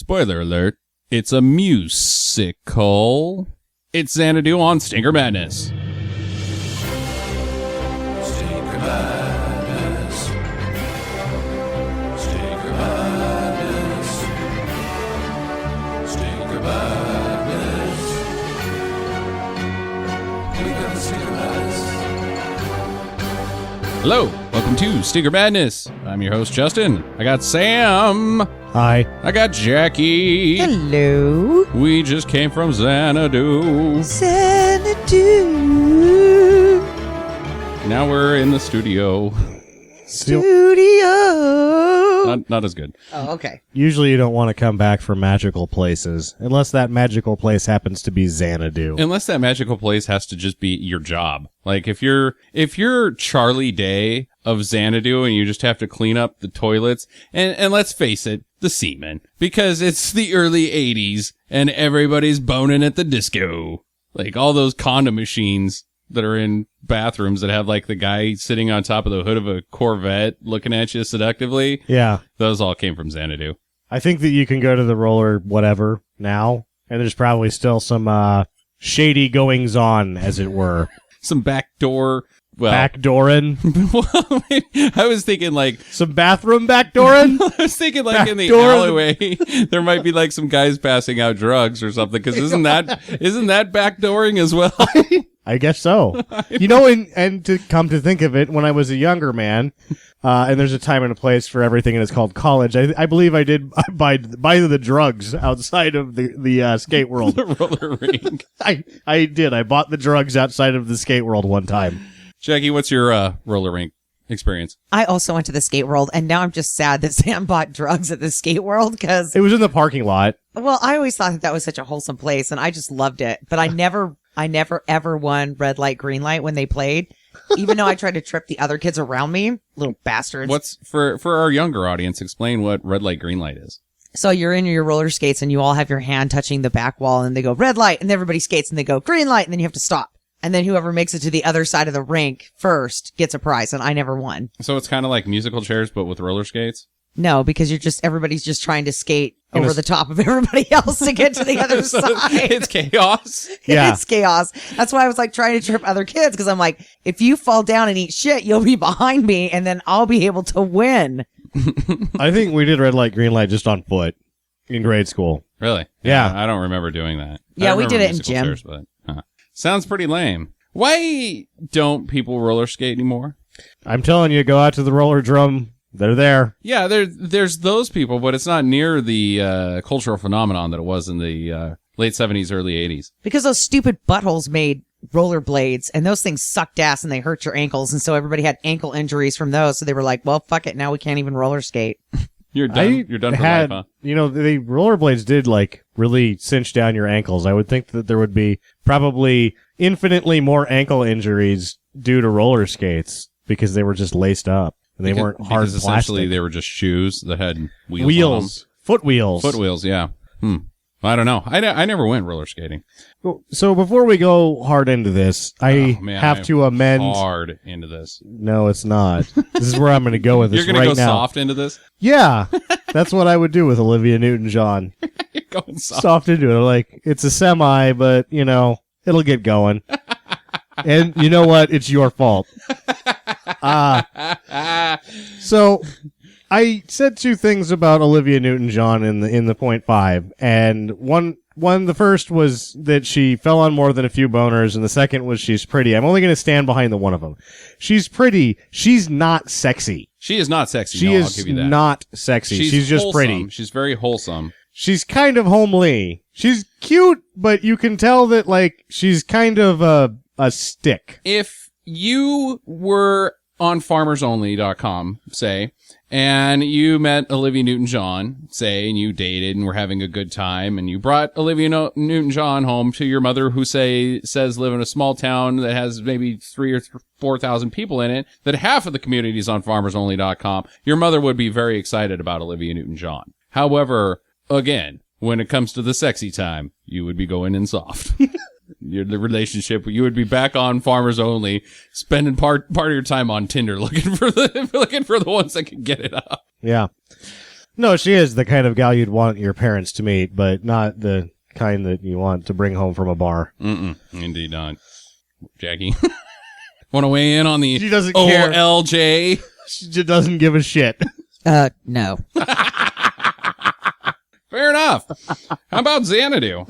Spoiler alert, it's a musical. It's Xanadu on Stinker Madness. Stinker Madness. Stinker Madness. Stinker Madness. We got the Stinker Madness. Hello, welcome to Stinker Madness. I'm your host, Justin. I got Sam. Hi. I got Jackie. Hello. We just came from Xanadu. Xanadu. Now we're in the studio. Studio. Not as good. Oh, okay. Usually you don't want to come back from magical places, unless that magical place happens to be Xanadu. Unless that magical place has to just be your job. Like if you're Charlie Day of Xanadu and you just have to clean up the toilets and let's face it, the semen, because it's the early 80s and everybody's boning at the disco. Like all those condom machines that are in bathrooms that have like the guy sitting on top of the hood of a Corvette looking at you seductively. Yeah. Those all came from Xanadu. I think that you can go to the roller whatever now, and there's probably still some shady goings on, as it were. Some backdoor. Well, Backdoorin'. well, I was thinking like Some bathroom backdoorin'? I was thinking like in the Backdoor. alleyway there might be like some guys passing out drugs or something, because isn't that backdooring as well? I guess so. You know, and to come to think of it, when I was a younger man, and there's a time and a place for everything, and it's called college, I believe I did buy the drugs outside of the skate world. The roller rink. I did. I bought the drugs outside of the skate world one time. Jackie, what's your roller rink experience? I also went to the skate world, and now I'm just sad that Sam bought drugs at the skate world because, It was in the parking lot. well, I always thought that was such a wholesome place, and I just loved it. But I never ever won red light, green light when they played, even though I tried to trip the other kids around me, little bastards. What's for our younger audience? Explain what red light, green light is. So you're in your roller skates, and you all have your hand touching the back wall, and they go red light, and everybody skates, and they go green light, and then you have to stop. And then whoever makes it to the other side of the rink first gets a prize, and I never won. So it's kind of like musical chairs, but with roller skates. No, because everybody's just trying to skate over the top of everybody else to get to the other So side. it's chaos. Yeah. It's chaos. That's why I was like trying to trip other kids, because I'm like, if you fall down and eat shit, you'll be behind me, and then I'll be able to win. I think we did red light, green light just on foot in grade school. Really? Yeah. I don't remember doing that. Yeah, I we remember did it in musical gym. chairs, but, sounds pretty lame. Why don't people roller skate anymore? I'm telling you, go out to the roller drum. They're there. Yeah, there's those people, but it's not near the cultural phenomenon that it was in the late 70s, early 80s. Because those stupid buttholes made rollerblades, and those things sucked ass, and they hurt your ankles, and so everybody had ankle injuries from those, so they were like, well, fuck it, now we can't even roller skate. You're done for life, huh? You know, the rollerblades did like really cinch down your ankles. I would think that there would be probably infinitely more ankle injuries due to roller skates because they were just laced up and they weren't hard because plastic. essentially they were just shoes that had wheels. Wheels. Foot wheels. Foot wheels, yeah. I don't know. I never went roller skating. So before we go hard into this, I have to amend. Hard into this. No, it's not. This is where I'm going to go with this You're going right to go now. soft into this? Yeah, that's what I would do with Olivia Newton-John. You're going soft. Soft into it. Like, it's a semi, but, you know, it'll get going. And you know what? It's your fault. So I said two things about Olivia Newton-John in the point 5, and the first was that she fell on more than a few boners, and the second was she's pretty. I'm only going to stand behind the one of them. She's pretty. She's not sexy. She is not sexy. She no, I'll is give you that. not sexy. She's just wholesome. pretty. She's very wholesome. She's kind of homely. She's cute, but you can tell that, like, she's kind of a stick. If you were on farmersonly.com, say, and you met Olivia Newton-John, say, and you dated and were having a good time, and you brought Olivia Newton-John home to your mother, who says live in a small town that has maybe 3,000 or 4,000 people in it, that half of the community is on farmersonly.com, your mother would be very excited about Olivia Newton-John. However, again, when it comes to the sexy time, you would be going in soft. The relationship, you would be back on Farmers Only, spending part of your time on Tinder looking for the ones that can get it up. Yeah. No, she is the kind of gal you'd want your parents to meet, but not the kind that you want to bring home from a bar. Indeed not. Jackie, want to weigh in on the She doesn't care. OLJ? She just doesn't give a shit. No. Fair enough. How about Xanadu?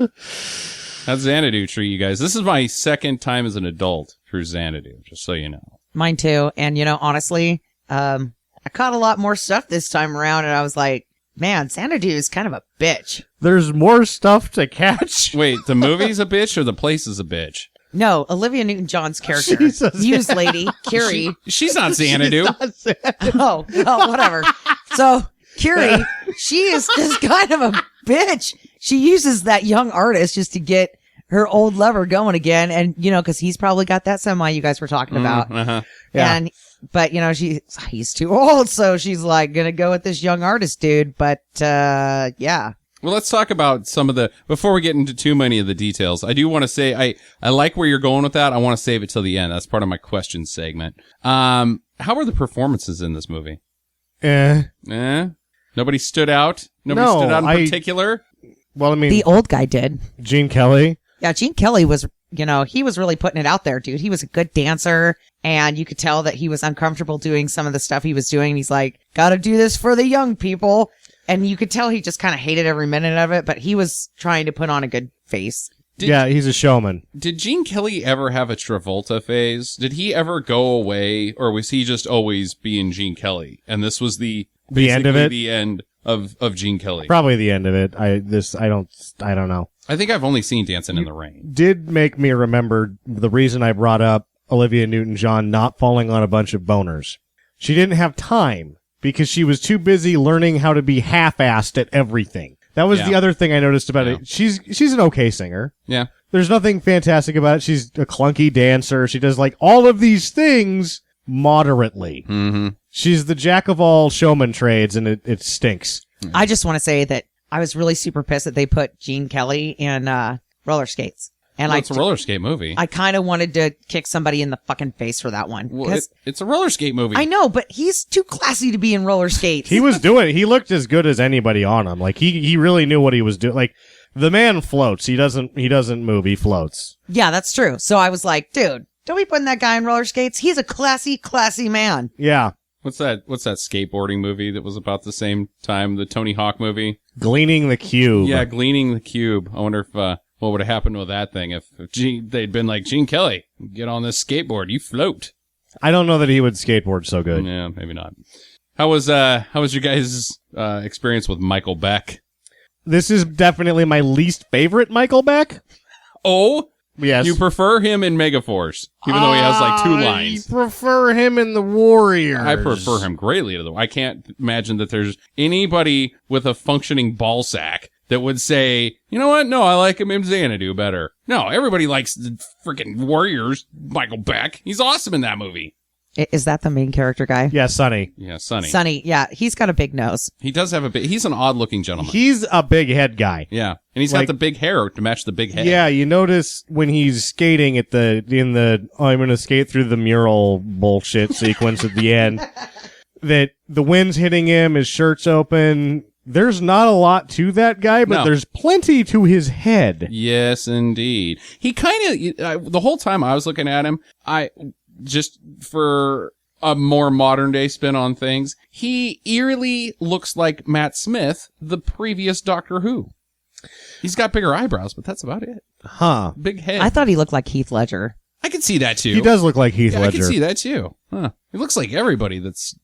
How'd Xanadu treat you guys? This is my second time as an adult through Xanadu, just so you know. Mine too. And, honestly, I caught a lot more stuff this time around, and I was like, man, Xanadu is kind of a bitch. There's more stuff to catch. Wait, the movie's a bitch or the place is a bitch? No, Olivia Newton-John's character, She's a used lady, Curie. She's not Xanadu. Oh, whatever. So, Curie, she is just kind of a bitch. She uses that young artist just to get her old lover going again. And, because he's probably got that semi you guys were talking about. Yeah. But, he's too old. So she's like, going to go with this young artist dude. But, yeah. Well, let's talk about some of the, before we get into too many of the details, I do want to say, I like where you're going with that. I want to save it till the end. That's part of my question segment. How were the performances in this movie? Nobody stood out? Nobody stood out in particular? Well, I mean, The old guy did. Gene Kelly. Yeah, Gene Kelly was, he was really putting it out there, dude. He was a good dancer, and you could tell that he was uncomfortable doing some of the stuff he was doing. He's like, gotta do this for the young people. And you could tell he just kind of hated every minute of it, but he was trying to put on a good face. Yeah, he's a showman. Did Gene Kelly ever have a Travolta phase? Did he ever go away, or was he just always being Gene Kelly? And this was the end of it? The end of Gene Kelly. Probably the end of it. I don't know. I think I've only seen Dancing in the Rain. Did make me remember the reason I brought up Olivia Newton-John not falling on a bunch of boners. She didn't have time because she was too busy learning how to be half-assed at everything. That was the other thing I noticed about it. She's an okay singer. Yeah. There's nothing fantastic about it. She's a clunky dancer. She does like all of these things moderately. Mm-hmm. She's the jack of all showman trades, and it stinks. I just want to say that I was really super pissed that they put Gene Kelly in roller skates. And It's a roller skate movie. I kind of wanted to kick somebody in the fucking face for that one. Well, it's a roller skate movie. I know, but he's too classy to be in roller skates. He looked as good as anybody on him. Like he really knew what he was doing. Like the man floats. He doesn't move. He floats. Yeah, that's true. So I was like, dude, don't be putting that guy in roller skates. He's a classy Yeah. man. What's that skateboarding movie that was about the same time, the Tony Hawk movie? Gleaning the Cube. Yeah, Gleaning the Cube. I wonder if what would have happened with that thing if they'd been like, Gene Kelly, get on this skateboard, you float. I don't know that he would skateboard so good. Yeah, maybe not. How was your guys' experience with Michael Beck? This is definitely my least favorite Michael Beck. Oh, yes. You prefer him in Megaforce, even though he has like 2 lines. I prefer him in The Warriors. I prefer him greatly to I can't imagine that there's anybody with a functioning ball sack that would say, you know what? No, I like him in Xanadu better. No, everybody likes the freaking Warriors, Michael Beck. He's awesome in that movie. Is that the main character guy? Yeah, Sonny. Yeah, Sonny. Sonny, yeah. He's got a big nose. He does have he's an odd looking gentleman. He's a big head guy. Yeah. And he's got the big hair to match the big head. Yeah, you notice when he's skating I'm gonna skate through the mural bullshit sequence at the end, that the wind's hitting him, his shirt's open. There's not a lot to that guy, but there's plenty to his head. Yes, indeed. He kind of, the whole time I was looking at him, just for a more modern day spin on things, he eerily looks like Matt Smith, the previous Doctor Who. He's got bigger eyebrows, but that's about it. Huh. Big head. I thought he looked like Heath Ledger. I can see that too. He does look like Heath Yeah, Ledger. I can see that too. Huh. He looks like everybody that's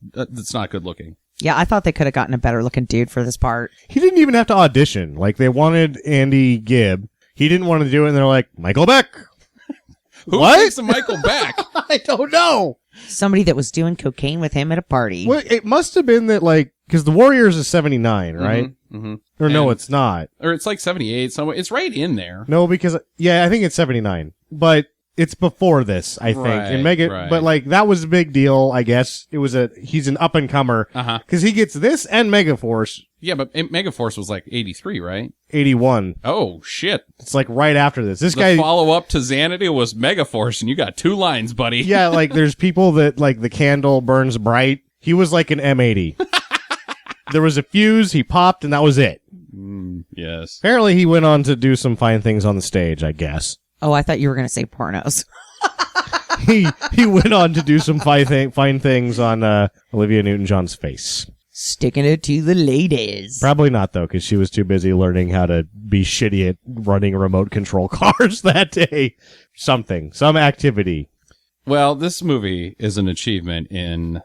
not good looking. Yeah, I thought they could have gotten a better looking dude for this part. He didn't even have to audition. Like, they wanted Andy Gibb. He didn't want to do it, and they're like, Michael Beck. Who What? thinks of Michael Beck? I don't know. Somebody that was doing cocaine with him at a party. Well, it must have been that, like, because the Warriors is 79, right? Mm-hmm. Or no, it's not. Or it's like 78 somewhere. It's right in there. No, because, yeah, I think it's 79. But it's before this, I think. And Right. But, like, that was a big deal, I guess. He's an up-and-comer. Uh-huh. Because he gets this and Megaforce, Yeah, but Megaforce was like 83, right? 81. Oh, shit. It's, like, right after this. This The guy... follow-up to Xanadu was Megaforce, and you got 2 lines, buddy. Yeah, like, there's people that, like, the candle burns bright. He was like an M80. There was a fuse, he popped, and that was it. Yes. Apparently, he went on to do some fine things on the stage, I guess. Oh, I thought you were going to say pornos. He went on to do some fine things on Olivia Newton-John's face. Sticking it to the ladies. Probably not, though, because she was too busy learning how to be shitty at running remote control cars that day. Some activity. Well, this movie is an achievement in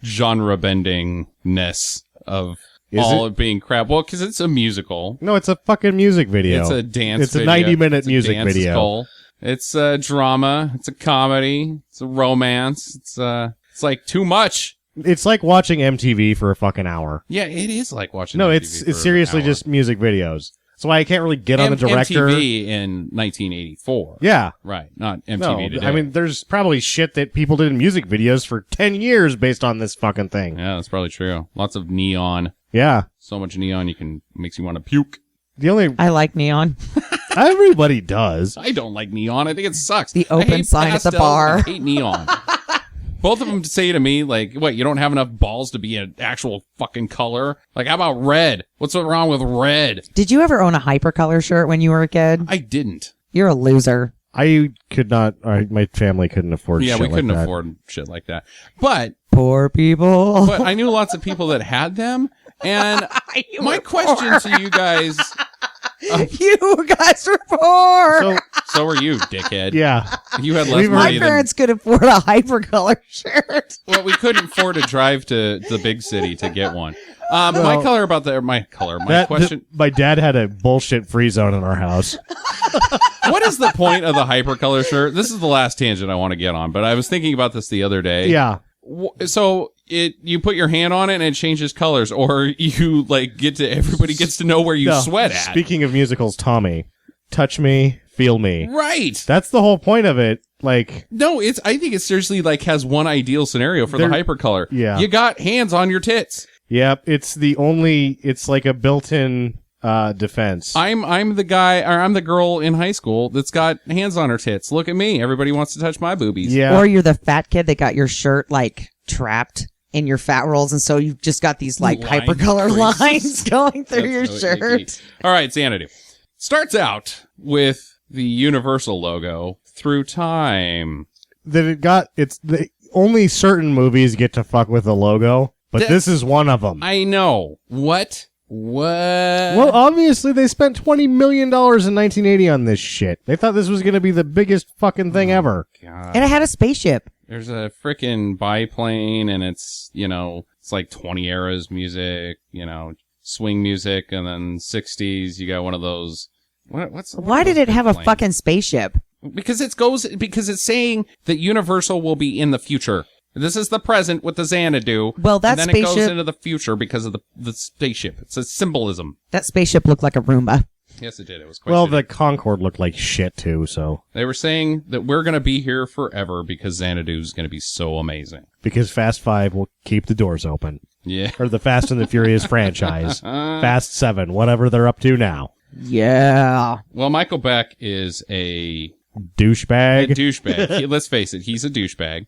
genre bendingness of it being crap. Well, because it's a musical. No, it's a fucking music video. It's a dance It's video. a 90-minute It's a music dance video. skull. It's a drama. It's a comedy. It's a romance. It's like too much. It's like watching MTV for a fucking hour. Yeah, it is like watching No, MTV it's for seriously an hour. just music videos. That's why I can't really get on the director. MTV in 1984. Yeah. Right, not MTV No, today. I mean, there's probably shit that people did in music videos for 10 years based on this fucking thing. Yeah, that's probably true. Lots of neon. Yeah. So much neon makes you want to puke. The only I like neon. everybody does. I don't like neon. I think it sucks. The I open hate sign at the pastels. bar. I hate neon. Both of them say to me, like, what, you don't have enough balls to be an actual fucking color? Like, how about red? What's wrong with red? Did you ever own a hypercolor shirt when you were a kid? I didn't. You're a loser. I could not, my family couldn't afford Yeah, shit we couldn't like that. afford shit like that. But Poor people. I knew lots of people that had them. And You my were question poor. to you guys, You guys were poor. So, so are you, dickhead. yeah. You had less We've money My than... parents could afford a hypercolor shirt. Well, we couldn't afford to drive to the big city to get one. My question, My dad had a bullshit free zone in our house. what is the point of the hypercolor shirt? This is the last tangent I want to get on, but I was thinking about this the other day. Yeah. So you put your hand on it and it changes colors, or you everybody gets to know where you No, sweat at. Speaking of musicals, Tommy, touch me, feel me. Right. That's the whole point of it. Like, No, I think it seriously has one ideal scenario for the hypercolor. Yeah. You got hands on your tits. yep, it's like a built-in defense. I'm the guy, or I'm the girl in high school that's got hands on her tits. Look at me. Everybody wants to touch my boobies. Yeah. Or you're the fat kid that got your shirt trapped in your fat rolls, and so you've just got these hypercolor creases. lines going through your That's so icky. shirt. All right, Xanadu. Starts out with the Universal logo through time. Only certain movies get to fuck with the logo, but That- this is one of them. I know. What? Well, obviously they spent $20 million in 1980 on this shit. They thought this was going to be the biggest fucking thing ever. God. And it had a spaceship. There's a freaking biplane, and it's, it's like 20 eras music, swing music, and then 60s, you got one of those. Why did it have a fucking spaceship? Because it's saying that Universal will be in the future. This is the present with the Xanadu. Well, that and then it goes spaceship- into the future because of the spaceship. It's a symbolism. That spaceship looked like a Roomba. Yes, it did. It was quite Well, shitty. the Concorde looked like shit too, so. They were saying that we're going to be here forever because Xanadu is going to be so amazing. Because Fast 5 will keep the doors open. Yeah. Or the Fast and the Furious franchise. Fast 7, whatever they're up to now. Yeah. Well, Michael Beck is a Douchebag. douchebag. Let's face it, he's a douchebag.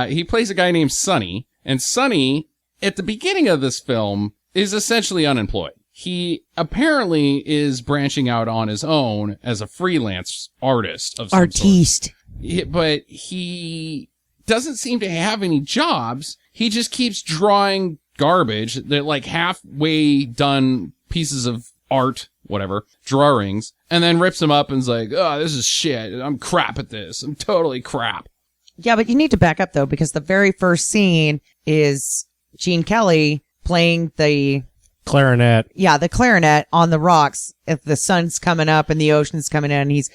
He plays a guy named Sonny, and Sonny, at the beginning of this film, is essentially unemployed. He apparently is branching out on his own as a freelance artist of some Artiste. sort. But he doesn't seem to have any jobs. He just keeps drawing garbage. They're halfway done pieces of art, whatever, drawings, and then rips them up and is like, oh, this is shit. I'm crap at this. I'm totally crap. Yeah, but you need to back up, though, because the very first scene is Gene Kelly playing the clarinet on the rocks. If the sun's coming up and the ocean's coming in, and he's...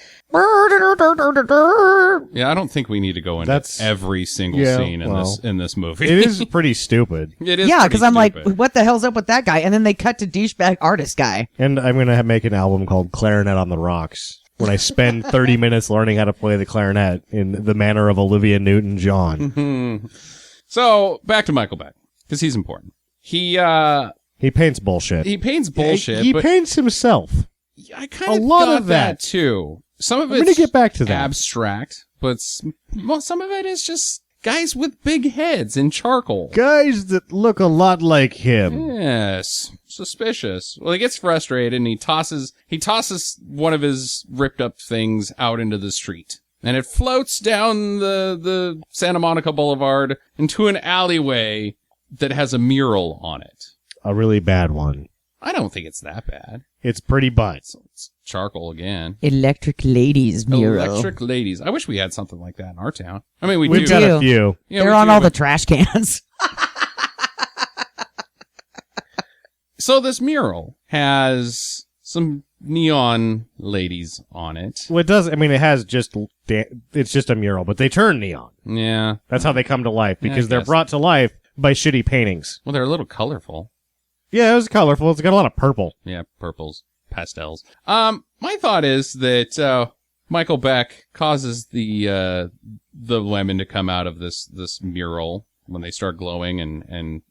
Yeah, I don't think we need to go into every single scene in this movie. It is pretty stupid. It is. Yeah, because I'm like, stupid. what the hell's up with that guy? And then they cut to douchebag artist guy. And I'm going to make an album called Clarinet on the Rocks, when I spend 30 minutes learning how to play the clarinet in the manner of Olivia Newton-John. So, back to Michael Beck, because he's important. He paints bullshit. He paints bullshit. He but paints himself. I kind of a lot got of that. too. Some of I'm it's gonna get back to that. abstract, but some of it is just Guys with big heads in charcoal. Guys that look a lot like him. Yes. Suspicious. Well, he gets frustrated and he tosses one of his ripped up things out into the street. And it floats down the Santa Monica Boulevard into an alleyway that has a mural on it. A really bad one. I don't think it's that bad. It's pretty butts. It's charcoal again. Electric Ladies mural. Electric Ladies. I wish we had something like that in our town. I mean, we We've do. got do. a few. Yeah, They're we on do, all the but- trash cans. So this mural has some neon ladies on it. Well, it does. I mean, it has just. It's just a mural, but they turn neon. Yeah. That's how they come to life Yeah, I because they're guess. brought to life by shitty paintings. Well, they're a little colorful. Yeah, it was colorful. It's got a lot of purple. Yeah, purples, pastels. My thought is that Michael Beck causes the women to come out of this mural when they start glowing and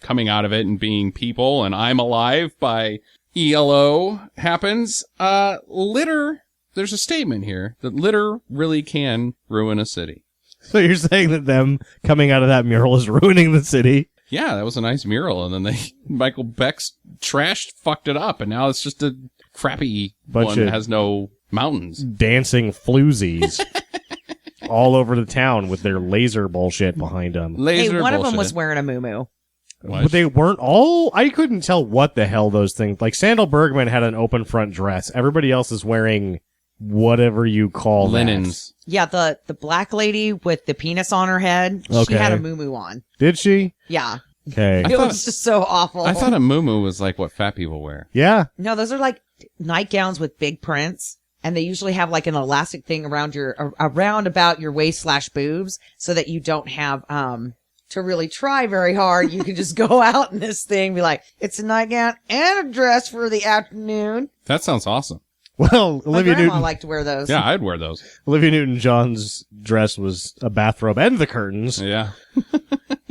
coming out of it and being people, and I'm Alive by ELO happens. Litter, there's a statement here that litter really can ruin a city. So you're saying that them coming out of that mural is ruining the city? Yeah, that was a nice mural, and then Michael Beck's trash fucked it up, and now it's just a crappy Bunch one of- that has no mountains. Dancing floozies all over the town with their laser bullshit behind them. Laser Hey, one of them bullshit. was wearing a muumuu. What? But they weren't all. I couldn't tell what the hell those things. Like Sandal Bergman had an open front dress. Everybody else is wearing whatever you call that. linens. Yeah, the black lady with the penis on her head. She Okay. had a muumuu on. Did she? Yeah. Okay. It was just so awful. I thought a muumuu was like what fat people wear. Yeah. No, those are like nightgowns with big prints. And they usually have like an elastic thing around about your waist / boobs so that you don't have, to really try very hard. You can just go out in this thing, be like, it's a nightgown and a dress for the afternoon. That sounds awesome. Well, My Olivia grandma Newton. liked to wear those. Yeah, I'd wear those. Olivia Newton-John's dress was a bathrobe and the curtains. Yeah.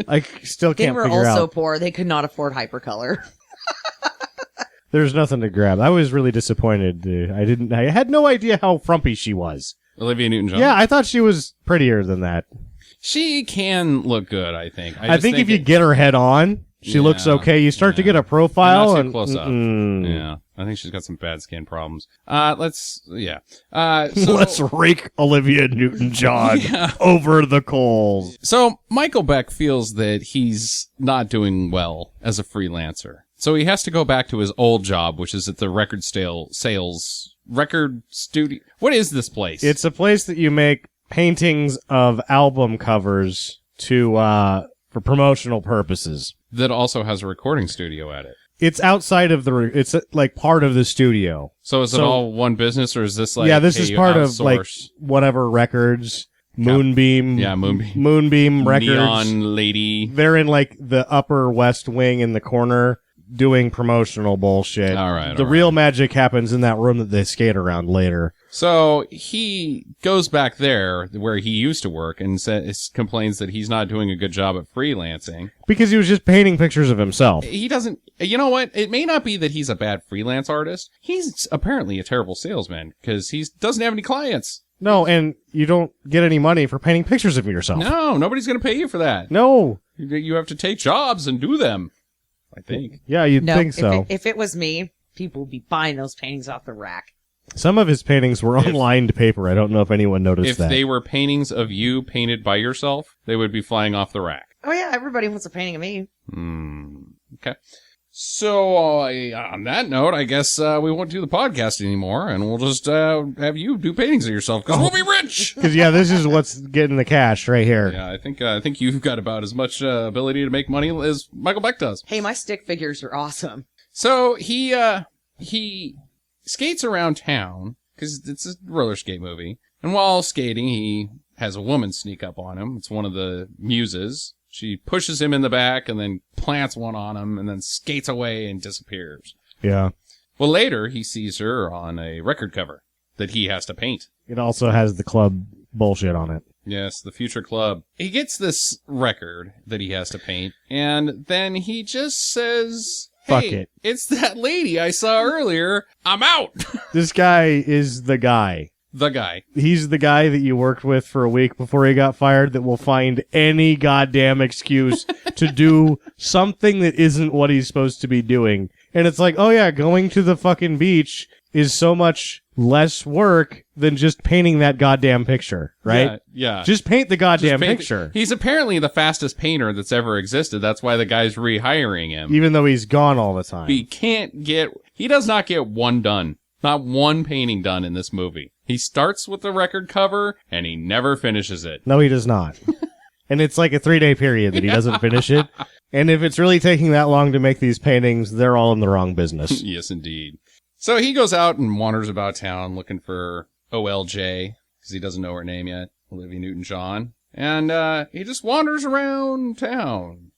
I still They can't were figure also out. poor. They could not afford hypercolor. There's nothing to grab. I was really disappointed. I had no idea how frumpy she was. Olivia Newton-John. Yeah, I thought she was prettier than that. She can look good, I think. I think if you get her head on, she looks Yeah, okay. You start to yeah. get a profile Not too and close up. mm-mm. Yeah. I think she's got some bad skin problems. So, Let's rake Olivia Newton-John over the coals. So Michael Beck feels that he's not doing well as a freelancer. So he has to go back to his old job, which is at the record studio. What is this place? It's a place that you make paintings of album covers to for promotional purposes. that also has a recording studio at it. It's outside of it's like part of the studio. So is it So- all one business, or is this like yeah, this hey, is you part of like outsource whatever records, Moonbeam. Yeah, Moonbeam. Moonbeam Records. Neon Lady? They're in like the upper west wing in the corner doing promotional bullshit. All right, The all real right. magic happens in that room that they skate around later. So he goes back there where he used to work and complains that he's not doing a good job at freelancing. Because he was just painting pictures of himself. He doesn't, you know what? It may not be that he's a bad freelance artist. He's apparently a terrible salesman because he doesn't have any clients. No, and you don't get any money for painting pictures of yourself. No, nobody's going to pay you for that. No. You have to take jobs and do them. I think. Yeah, you'd No, think so. if it was me, people would be buying those paintings off the rack. Some of his paintings were on lined paper. I don't know if anyone noticed If that. they were paintings of you painted by yourself, they would be flying off the rack. Oh yeah, everybody wants a painting of me. Okay. So, on that note, I guess we won't do the podcast anymore, and we'll just have you do paintings of yourself, because we'll be rich! Because, yeah, this is what's getting the cash right here. Yeah, I think you've got about as much ability to make money as Michael Beck does. Hey, my stick figures are awesome. So, he skates around town, because it's a roller skate movie, and while skating, he has a woman sneak up on him. It's one of the muses. She pushes him in the back and then plants one on him and then skates away and disappears. Yeah. Well, later he sees her on a record cover that he has to paint. It also has the club bullshit on it. Yes, the Future Club. He gets this record that he has to paint, and then he just says, Fuck "Hey, it. it's that lady I saw earlier. I'm out." This guy is the guy. The guy. He's the guy that you worked with for a week before he got fired that will find any goddamn excuse to do something that isn't what he's supposed to be doing. And it's like, oh yeah, going to the fucking beach is so much less work than just painting that goddamn picture, right? Yeah. Just paint the goddamn Just paint- picture. He's apparently the fastest painter that's ever existed. That's why the guy's rehiring him. Even though he's gone all the time. He does not get one done. Not one painting done in this movie. He starts with the record cover, and he never finishes it. No, he does not. And it's like a 3-day period that he doesn't finish it. And if it's really taking that long to make these paintings, they're all in the wrong business. Yes, indeed. So he goes out and wanders about town looking for OLJ, because he doesn't know her name yet, Olivia Newton-John. And he just wanders around town.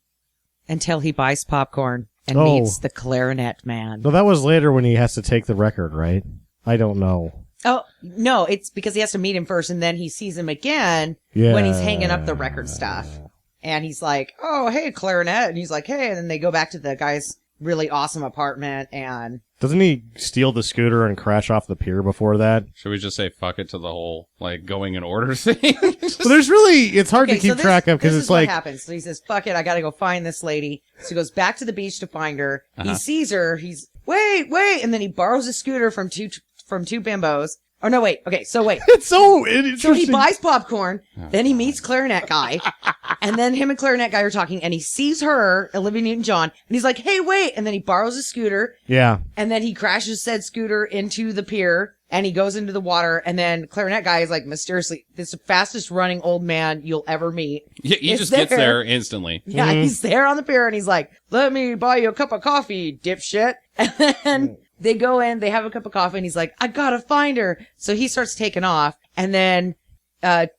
Until he buys popcorn and Oh. meets the clarinet man. No, that was later when he has to take the record, right? I don't know. Oh, no, it's because he has to meet him first, and then he sees him again Yeah. when he's hanging up the record stuff. And he's like, oh, hey, clarinet. And he's like, hey. And then they go back to the guy's really awesome apartment, and Doesn't he steal the scooter and crash off the pier before that? Should we just say fuck it to the whole, like, going in order thing? So there's really, it's hard to keep this, track of because this it's is what like, happens. So he says, fuck it, I gotta go find this lady. So he goes back to the beach to find her. He sees her. He's, wait. And then he borrows a scooter from two bimbos. Oh, no, wait. Okay, so wait. it's so interesting. So he buys popcorn, then he meets clarinet guy, and then him and clarinet guy are talking, and he sees her, Olivia Newton-John, and he's like, hey, wait, and then he borrows a scooter, Yeah. and then he crashes said scooter into the pier, and he goes into the water, and then clarinet guy is like, mysteriously, this is the fastest running old man you'll ever meet. Yeah, he Is just gets there. there instantly. Yeah, he's there on the pier, and he's like, let me buy you a cup of coffee, dipshit. And then they go in, they have a cup of coffee, and he's like, I gotta find her. So he starts taking off, and then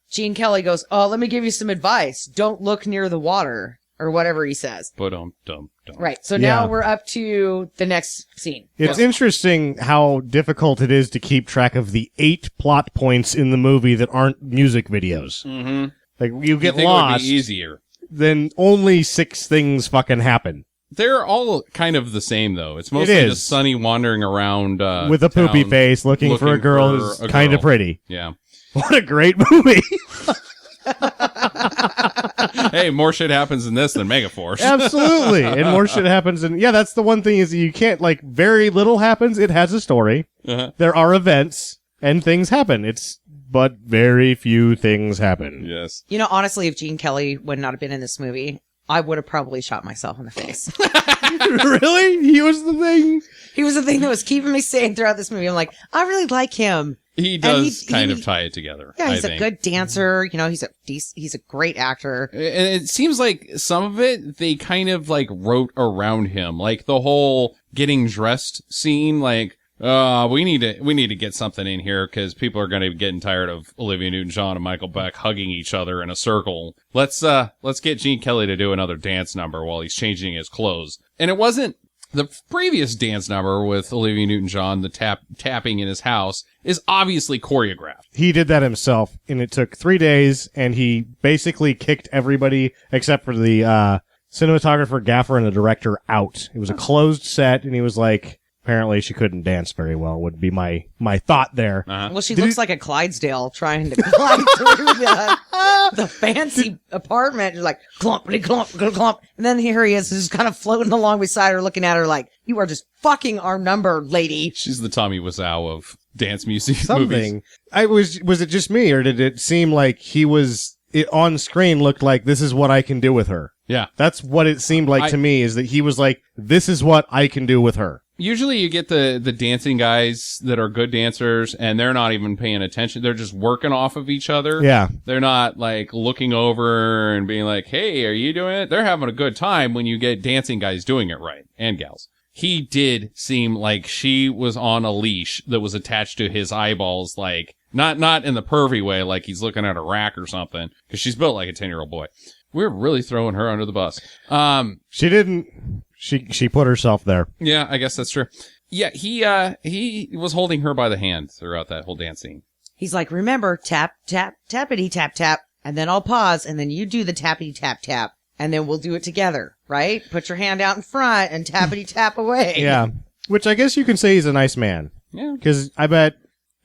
Gene Kelly goes, oh, let me give you some advice. Don't look near the water, or whatever he says. Dum. Right, so Yeah. now we're up to the next scene. It's interesting how difficult it is to keep track of the 8 plot points in the movie that aren't music videos. Mm-hmm. Like, you get It would lost, be easier. then only 6 things fucking happen. They're all kind of the same, though. It's mostly is. just Sonny wandering around With a poopy town face, looking for a girl for who's a kind of girl. pretty. Yeah. What a great movie! Hey, more shit happens in this than Megaforce. Absolutely. And more shit happens. And yeah, that's the one thing is that you can't, like, very little happens. It has a story. Uh-huh. There are events and things happen. But very few things happen. Yes. You know, honestly, if Gene Kelly would not have been in this movie, I would have probably shot myself in the face. Really? He was the thing? He was the thing that was keeping me sane throughout this movie. I'm like, I really like him. He does kind of tie it together. Yeah, he's I a think. good dancer. You know, he's a great actor. And it seems like some of it, they kind of like wrote around him. Like the whole getting dressed scene, like, we need to get something in here because people are going to be getting tired of Olivia Newton-John and Michael Beck hugging each other in a circle. Let's get Gene Kelly to do another dance number while he's changing his clothes. And it wasn't the previous dance number with Olivia Newton-John, the tapping in his house, is obviously choreographed. He did that himself, and it took 3 days, and he basically kicked everybody except for the cinematographer, gaffer, and the director out. It was a closed set, and he was like, apparently she couldn't dance very well, would be my thought there. Well, she looks like a Clydesdale trying to glide through the fancy apartment. Just like, clumpity clump, clump. And then here he is, just kind of floating along beside her, looking at her like, you are just fucking our number, lady. She's the Tommy Wiseau of dance music movies. Something. Was it just me, or did it seem like it on screen looked like this is what I can do with her? Yeah. That's what it seemed like to me, is that he was like, this is what I can do with her. Usually you get the dancing guys that are good dancers and they're not even paying attention. They're just working off of each other. Yeah. They're not like looking over and being like, hey, are you doing it? They're having a good time when you get dancing guys doing it right. And gals. He did seem like she was on a leash that was attached to his eyeballs, like not in the pervy way, like he's looking at a rack or something, because she's built like a 10-year-old boy. We're really throwing her under the bus. She didn't. She put herself there. Yeah, I guess that's true. Yeah, he was holding her by the hand throughout that whole dance scene. He's like, remember, tap, tap, tappity, tap, tap. And then I'll pause, and then you do the tappity, tap, tap. And then we'll do it together, right? Put your hand out in front and tappity, tap away. Yeah. Which I guess you can say he's a nice man. Yeah. Because I bet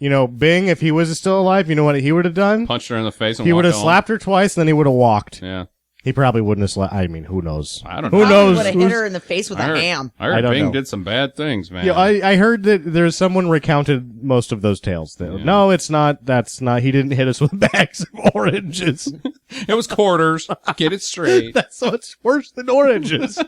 Bing, if he was still alive, you know what he would have done? Punched her in the face and He would have walked slapped her twice, and then he would have walked. home. Yeah. He probably wouldn't have slapped. I mean, who knows? I don't Who know. Probably knows? would have hit her in the face with a ham. I heard I don't Bing know. did some bad things, man. Yeah, I heard that there's someone recounted most of those tales. Yeah. No, it's not. That's not. He didn't hit us with bags of oranges. It was quarters. Get it straight. That's so it's worse than oranges.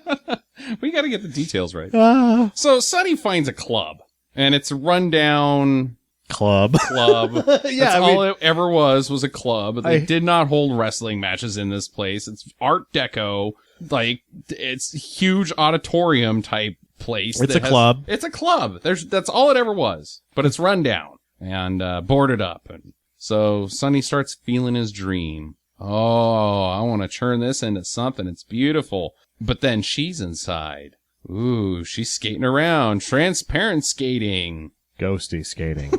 We got to get the details right. Ah. So Sonny finds a club, and it's a rundown Club. club. Yeah, That's I mean- all it ever was a club. They I- did not hold wrestling matches in this place. It's Art Deco. Like, it's huge auditorium type place. It's that a club. It's a club. That's all it ever was. But it's run down and boarded up. And so Sonny starts feeling his dream. Oh, I want to turn this into something. It's beautiful. But then she's inside. Ooh, she's skating around. Transparent skating. Ghosty skating.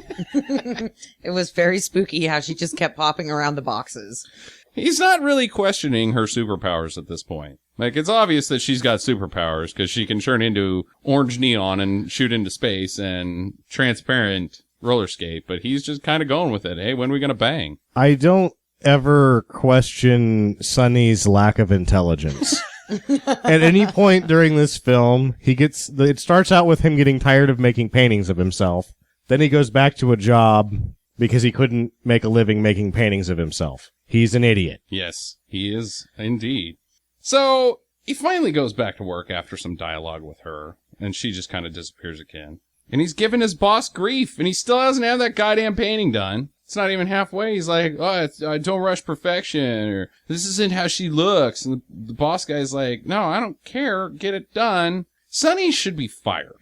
It was very spooky how she just kept popping around the boxes. He's not really questioning her superpowers at this point. Like, it's obvious that she's got superpowers because she can turn into orange neon and shoot into space and transparent roller skate, but he's just kind of going with it. Hey, when are we going to bang? I don't ever question Sonny's lack of intelligence. At any point during this film, it starts out with him getting tired of making paintings of himself. Then he goes back to a job because he couldn't make a living making paintings of himself. He's an idiot. Yes, he is indeed. So he finally goes back to work after some dialogue with her, and she just kind of disappears again. And he's giving his boss grief, and he still doesn't have that goddamn painting done. It's not even halfway. He's like, oh, don't rush perfection, or this isn't how she looks. And the boss guy's like, no, I don't care. Get it done. Sonny should be fired.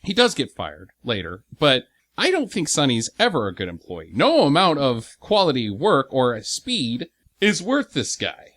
He does get fired later, but I don't think Sonny's ever a good employee. No amount of quality work or speed is worth this guy.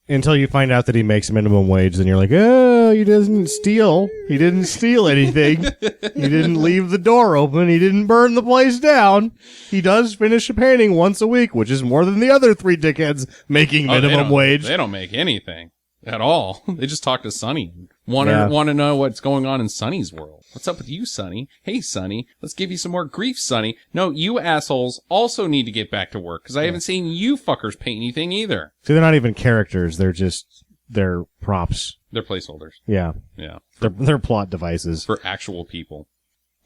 Until you find out that he makes minimum wage, then you're like, oh, he doesn't steal. He didn't steal anything. He didn't leave the door open. He didn't burn the place down. He does finish a painting once a week, which is more than the other three dickheads making minimum wage. They don't make anything at all. They just talk to Sonny. Want to know what's going on in Sonny's world. What's up with you, Sonny? Hey, Sonny, let's give you some more grief, Sonny. No, you assholes also need to get back to work, because I haven't seen you fuckers paint anything either. See, they're not even characters. They're props. They're placeholders. Yeah. Yeah. They're plot devices. For actual people.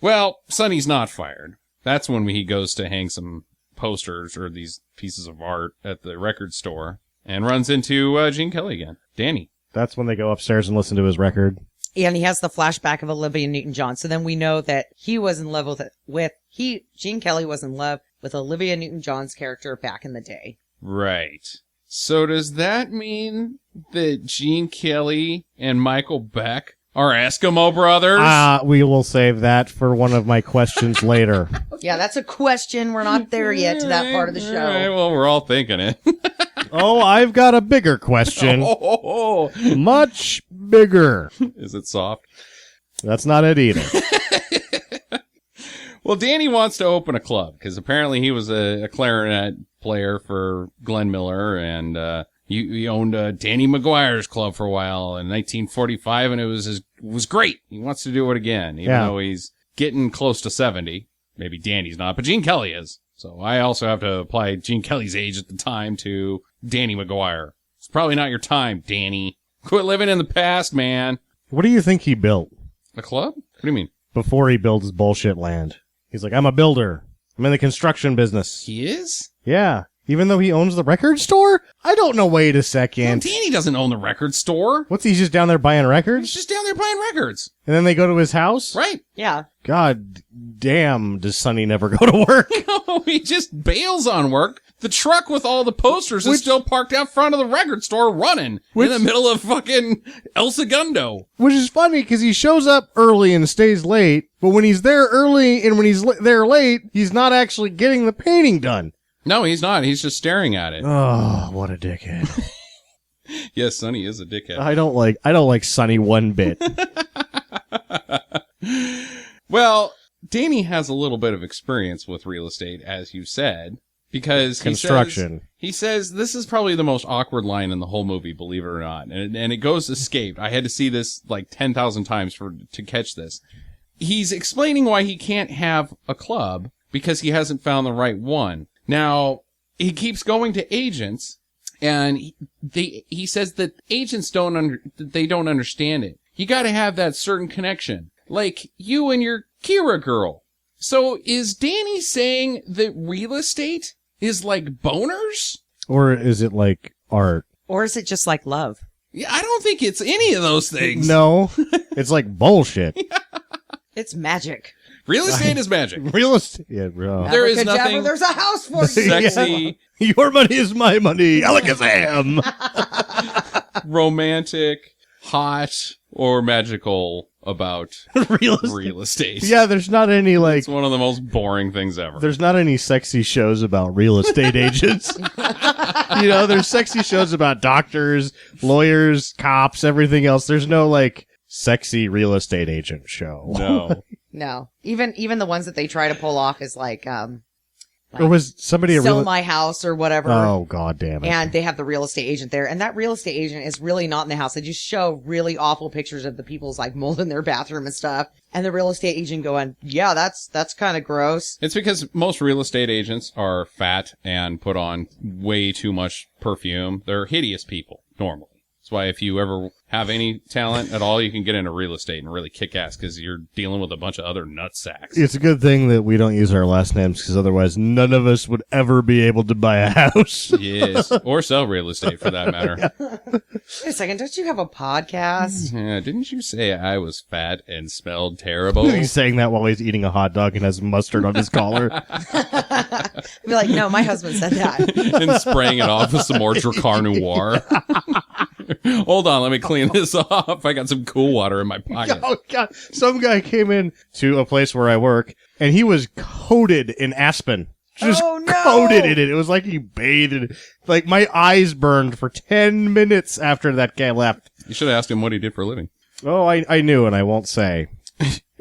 Well, Sonny's not fired. That's when he goes to hang some posters or these pieces of art at the record store and runs into Gene Kelly again. Danny. That's when they go upstairs and listen to his record. And he has the flashback of Olivia Newton-John. So then we know that he was in love Gene Kelly was in love with Olivia Newton-John's character back in the day. Right. So does that mean that Gene Kelly and Michael Beck are Eskimo brothers? We will save that for one of my questions later. Yeah, that's a question. We're not there yet to that part of the All right, show. well, we're all thinking it. Oh, I've got a bigger question. Oh, Much bigger. is it soft? That's not it either. Well, Danny wants to open a club because apparently he was a clarinet player for Glenn Miller, and he owned Danny McGuire's club for a while in 1945, and it was great. He wants to do it again, even though he's getting close to 70. Maybe Danny's not, but Gene Kelly is. So I also have to apply Gene Kelly's age at the time to Danny McGuire. It's probably not your time, Danny. Quit living in the past, man. What do you think he built A club? What do you mean? before he built his bullshit land? He's like, I'm a builder. I'm in the construction business. He is? Yeah. Even though he owns the record store? I don't know. Wait a No, second. Danny doesn't own the record store. What's he just down there buying He's records? just down there buying records. And then they go to his house? Right. Yeah. God damn, does Sonny never go to work? No, he just bails on work. The truck with all the posters is still parked out front of the record store running in the middle of fucking El Segundo. Which is funny because he shows up early and stays late, but when he's there early and when he's there late, he's not actually getting the painting done. No, he's not. He's just staring at it. Oh, what a dickhead. Yes, Sonny is a dickhead. I don't like Sonny one bit. Well, Danny has a little bit of experience with real estate, as you said, because Construction. he says this is probably the most awkward line in the whole movie, believe it or not. And it goes escaped. I had to see this like 10,000 times to catch this. He's explaining why he can't have a club because he hasn't found the right one. Now, he keeps going to agents, and he says that agents don't understand it. You gotta have that certain connection. Like you and your Kira girl. So is Danny saying that real estate is like boners? Or is it like art? Or is it just like love? Yeah, I don't think it's any of those things. No, it's like bullshit. It's magic. Real estate is magic. Real estate. Yeah, bro. There is Abracadabra, nothing There's a house for you. sexy, Your money is my money. Alakazam. romantic, hot, or magical about real estate. Yeah, there's not any like. It's one of the most boring things ever. There's not any sexy shows about real estate agents. There's sexy shows about doctors, lawyers, cops, everything else. There's no like sexy real estate agent show. No. No. Even the ones that they try to pull off is like, Or was somebody a sell real? my house or whatever. Oh, god damn it! And they have the real estate agent there. And that real estate agent is really not in the house. They just show really awful pictures of the people's like mold in their bathroom and stuff. And the real estate agent going, yeah, that's kind of gross. It's because most real estate agents are fat and put on way too much perfume. They're hideous people, normally. That's why if you ever have any talent at all, you can get into real estate and really kick ass because you're dealing with a bunch of other nutsacks. It's a good thing that we don't use our last names because otherwise none of us would ever be able to buy a house. Yes, or sell real estate for that matter. Wait a second, don't you have a podcast? Yeah, didn't you say I was fat and smelled terrible? He's saying that while he's eating a hot dog and has mustard on his collar. Be like, no, my husband said that. And spraying it off with some more Dracar Noir. Hold on, let me clean this off. I got some cool water in my pocket. Oh god! Some guy came in to a place where I work, and he was coated in aspen. Just Oh, no! coated in it. It was like he bathed in it. Like my eyes burned for 10 minutes after that guy left. You should have asked him what he did for a living. Oh, I knew, and I won't say.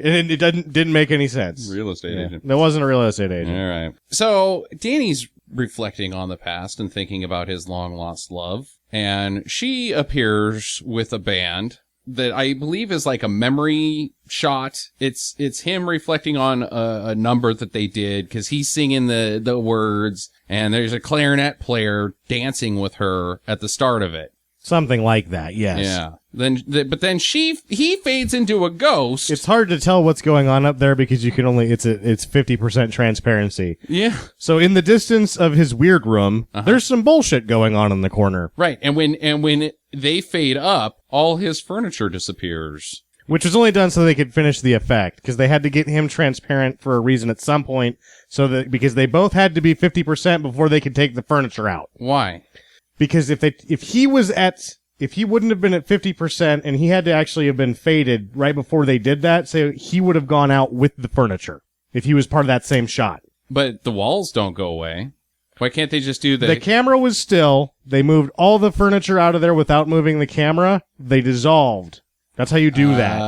And it didn't make any sense. Real estate agent. That wasn't a real estate agent. All right. So Danny's reflecting on the past and thinking about his long lost love. And she appears with a band that I believe is like a memory shot. It's him reflecting on a number that they did because he's singing the words, and there's a clarinet player dancing with her at the start of it. Something like that, yes. Yeah. But then he fades into a ghost. It's hard to tell what's going on up there because you can only it's 50% transparency. Yeah. So in the distance of his weird room, there's some bullshit going on in the corner, Right. And when they fade up, all his furniture disappears. which was only done so they could finish the effect because they had to get him transparent for a reason at some point, so that because they both had to be 50% before they could take the furniture out. Why? Because if he wouldn't have been at 50% and he had to actually have been faded right before they did that, so he would have gone out with the furniture if he was part of that same shot. But the walls don't go away. Why can't they just do The camera was still. They moved all the furniture out of there without moving the camera. They dissolved. That's how you do that.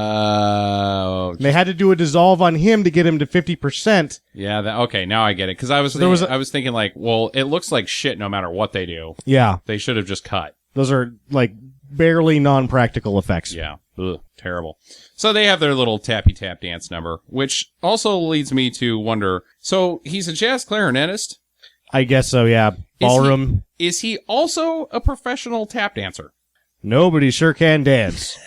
They had to do a dissolve on him to get him to 50%. Yeah. Okay. Now I get it. Because I was thinking like, well, it looks like shit no matter what they do. Yeah. They should have just cut. Those are like barely non-practical effects. Yeah. Ugh, terrible. So they have their little tappy tap dance number, which also leads me to wonder. So he's a jazz clarinetist. I guess so, yeah. Ballroom. Is he also a professional tap dancer? Nobody sure can dance.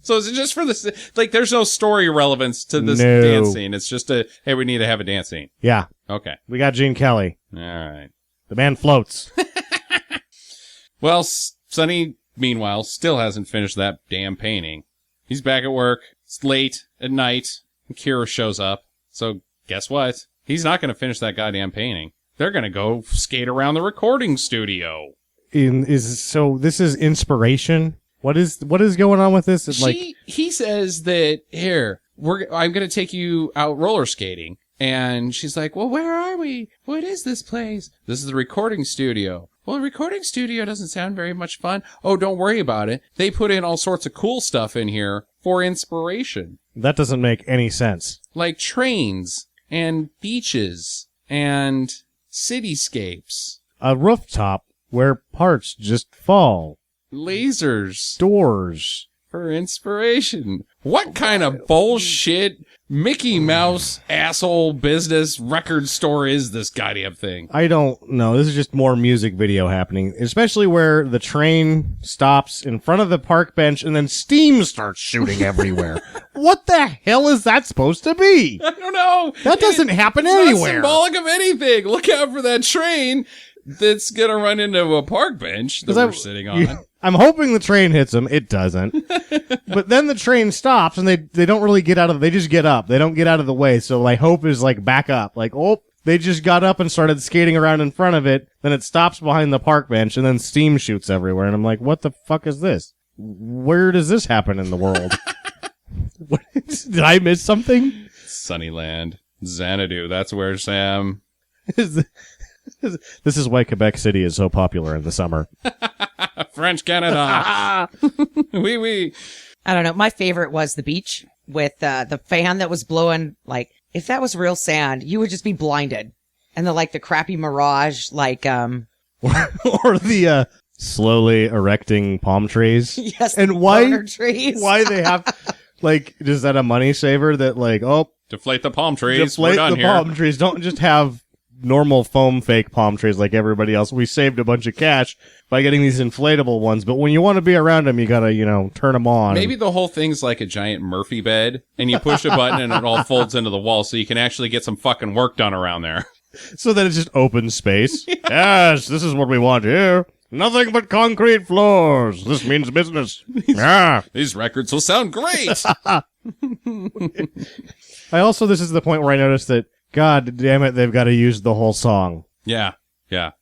So is it just for this? Like, there's no story relevance to this No. dance scene. It's just hey, we need to have a dance scene. Yeah. Okay. We got Gene Kelly. All right. The man floats. Well, Sonny, meanwhile, still hasn't finished that damn painting. He's back at work. It's late at night. And Kira shows up. So guess what? He's not going to finish that goddamn painting. They're going to go skate around the recording studio. So this is inspiration? What is going on with this? It's He says that, here, I'm going to take you out roller skating. And she's like, well, where are we? What is this place? This is the recording studio. Well, the recording studio doesn't sound very much fun. Oh, don't worry about it. They put in all sorts of cool stuff in here for inspiration. that doesn't make any sense. Like trains and beaches and cityscapes. A rooftop where parts just fall. Lasers. Doors. for inspiration. What kind of bullshit Mickey Mouse asshole business record store is this goddamn thing? I don't know. This is just more music video happening, especially where the train stops in front of the park bench and then steam starts shooting everywhere. What the hell is that supposed to be? I don't know. That doesn't happen It's anywhere. not symbolic of anything. Look out for that train that's gonna run into a park bench that we're sitting on. I'm hoping the train hits them. It doesn't. But then the train stops and they don't really get out of they just get up. They don't get out of the way. So my hope is like back up. Like, oh, they just got up and started skating around in front of it. Then it stops behind the park bench and then steam shoots everywhere. And I'm like, what the fuck is this? Where does this happen in the world? What, did I miss something? Sunnyland. Xanadu. That's where Sam. This is why Quebec City is so popular in the summer. French Canada. Oui, oui. I don't know. My favorite was the beach with the fan that was blowing. Like, if that was real sand, you would just be blinded. And the crappy mirage, or the slowly erecting palm trees. yes, And why boner trees. why they have is that a money saver that Deflate the palm trees. deflate We're done the here. palm trees? Don't just have normal foam fake palm trees like everybody else. We saved a bunch of cash by getting these inflatable ones, but when you want to be around them, you gotta turn them on. Maybe the whole thing's like a giant Murphy bed, and you push a button and it all folds into the wall, so you can actually get some fucking work done around there. so that it's just open space. Yes, this is what we want here. Nothing but concrete floors. This means business. Yeah. These records will sound great. This is the point where I noticed that, God damn it, they've got to use the whole song. Yeah.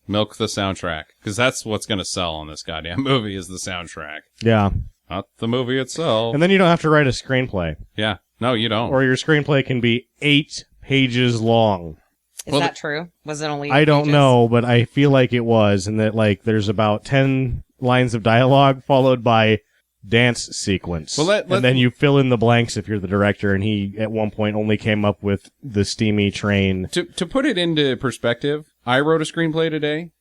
Milk the soundtrack, because that's what's going to sell on this goddamn movie is the soundtrack, Yeah. not the movie itself. And then you don't have to write a screenplay. Yeah. No, you don't. Or your screenplay can be 8 pages long. Is that true? Was it only? I don't pages? know, but I feel like it was, and that there's about 10 lines of dialogue followed by dance sequence. Well, and then you fill in the blanks if you're the director, and he at one point only came up with the steamy train. To put it into perspective, I wrote a screenplay today.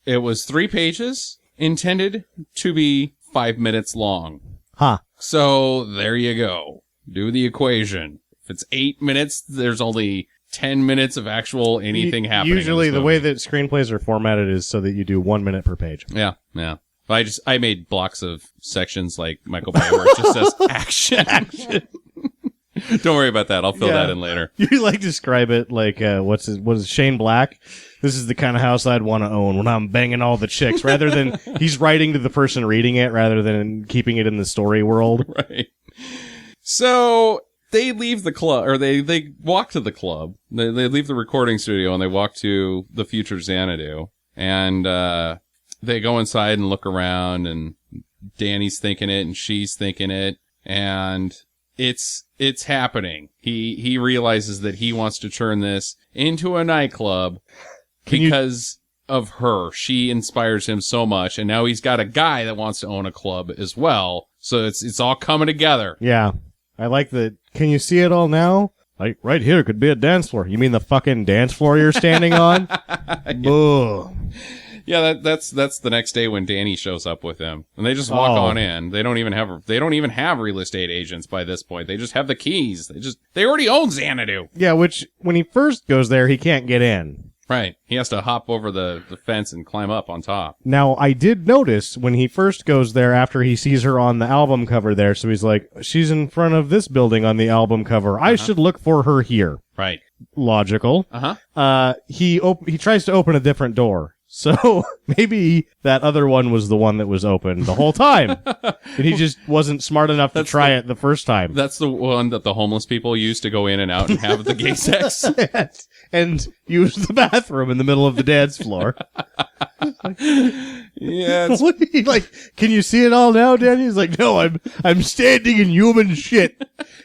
It was 3 pages, intended to be 5 minutes long. Huh. So there you go. Do the equation. If it's 8 minutes, there's only 10 minutes of actual anything happening. Usually in this the movie. way that screenplays are formatted is so that you do 1 minute per page. Yeah. I made blocks of sections like Michael Bay where it just says action. Don't worry about that. I'll fill that in later. You describe it like what is Shane Black? This is the kind of house I'd want to own when I'm banging all the chicks. Rather than he's writing to the person reading it, rather than keeping it in the story world. Right. So they leave the club, or they walk to the club. They leave the recording studio and they walk to the future Xanadu, and they go inside and look around, and Danny's thinking it and she's thinking it, and it's happening. He realizes that he wants to turn this into a nightclub because of her. She inspires him so much, and now he's got a guy that wants to own a club as well. So it's all coming together. Yeah. I like the, can you see it all now? Like, right here could be a dance floor. You mean the fucking dance floor you're standing on? Ugh. Yeah, that's the next day when Danny shows up with him, and they just walk on in. They don't even have real estate agents by this point. They just have the keys. They already own Xanadu. Yeah, which when he first goes there, he can't get in. Right. He has to hop over the fence and climb up on top. Now, I did notice when he first goes there after he sees her on the album cover there, so he's like, she's in front of this building on the album cover. I should look for her here. Right. Logical. Uh-huh. He tries to open a different door. So maybe that other one was the one that was open the whole time. And he just wasn't smart enough to try it the first time. That's the one that the homeless people use to go in and out and have the gay sex. And use the bathroom in the middle of the dance floor. Yeah. It's, What he can you see it all now, Danny? He's like, no, I'm standing in human shit.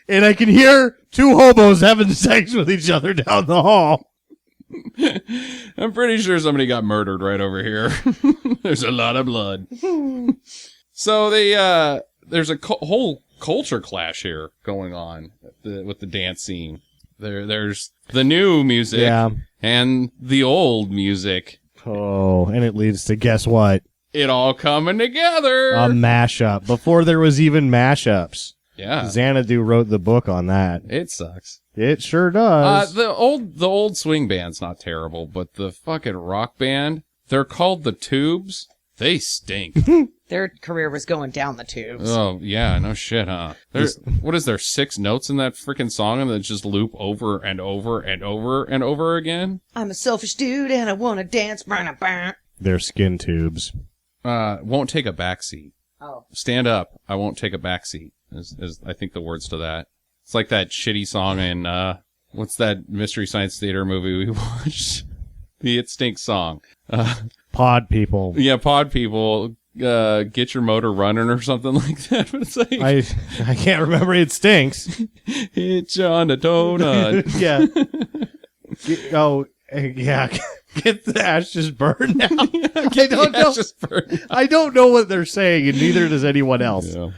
And I can hear 2 hobos having sex with each other down the hall. I'm pretty sure somebody got murdered right over here. There's a lot of blood. So there's a whole culture clash here going on with the dance scene. There's the new music Yeah. and the old music. Oh, and it leads to, guess what? it all coming together. A mashup. Before there was even mashups. Yeah. Xanadu wrote the book on that. It sucks. It sure does. The old swing band's not terrible, but the fucking rock band, they're called the Tubes. They stink. Their career was going down the tubes. Oh, yeah, no shit, huh? What is there, 6 notes in that freaking song and that just loop over and over and over and over again? I'm a selfish dude and I want to dance. They're skin tubes. Won't take a backseat. Oh. Stand up. I won't take a backseat. Is I think the words to that. It's like that shitty song in what's that Mystery Science Theater movie we watched? The It Stinks song. Pod people. Yeah, pod people. Get your motor running or something like that. But it's like I can't remember. It stinks. it's on a donut. Yeah. Yeah. Get the ashes burned now. I don't know. I don't know what they're saying, and neither does anyone else. Yeah.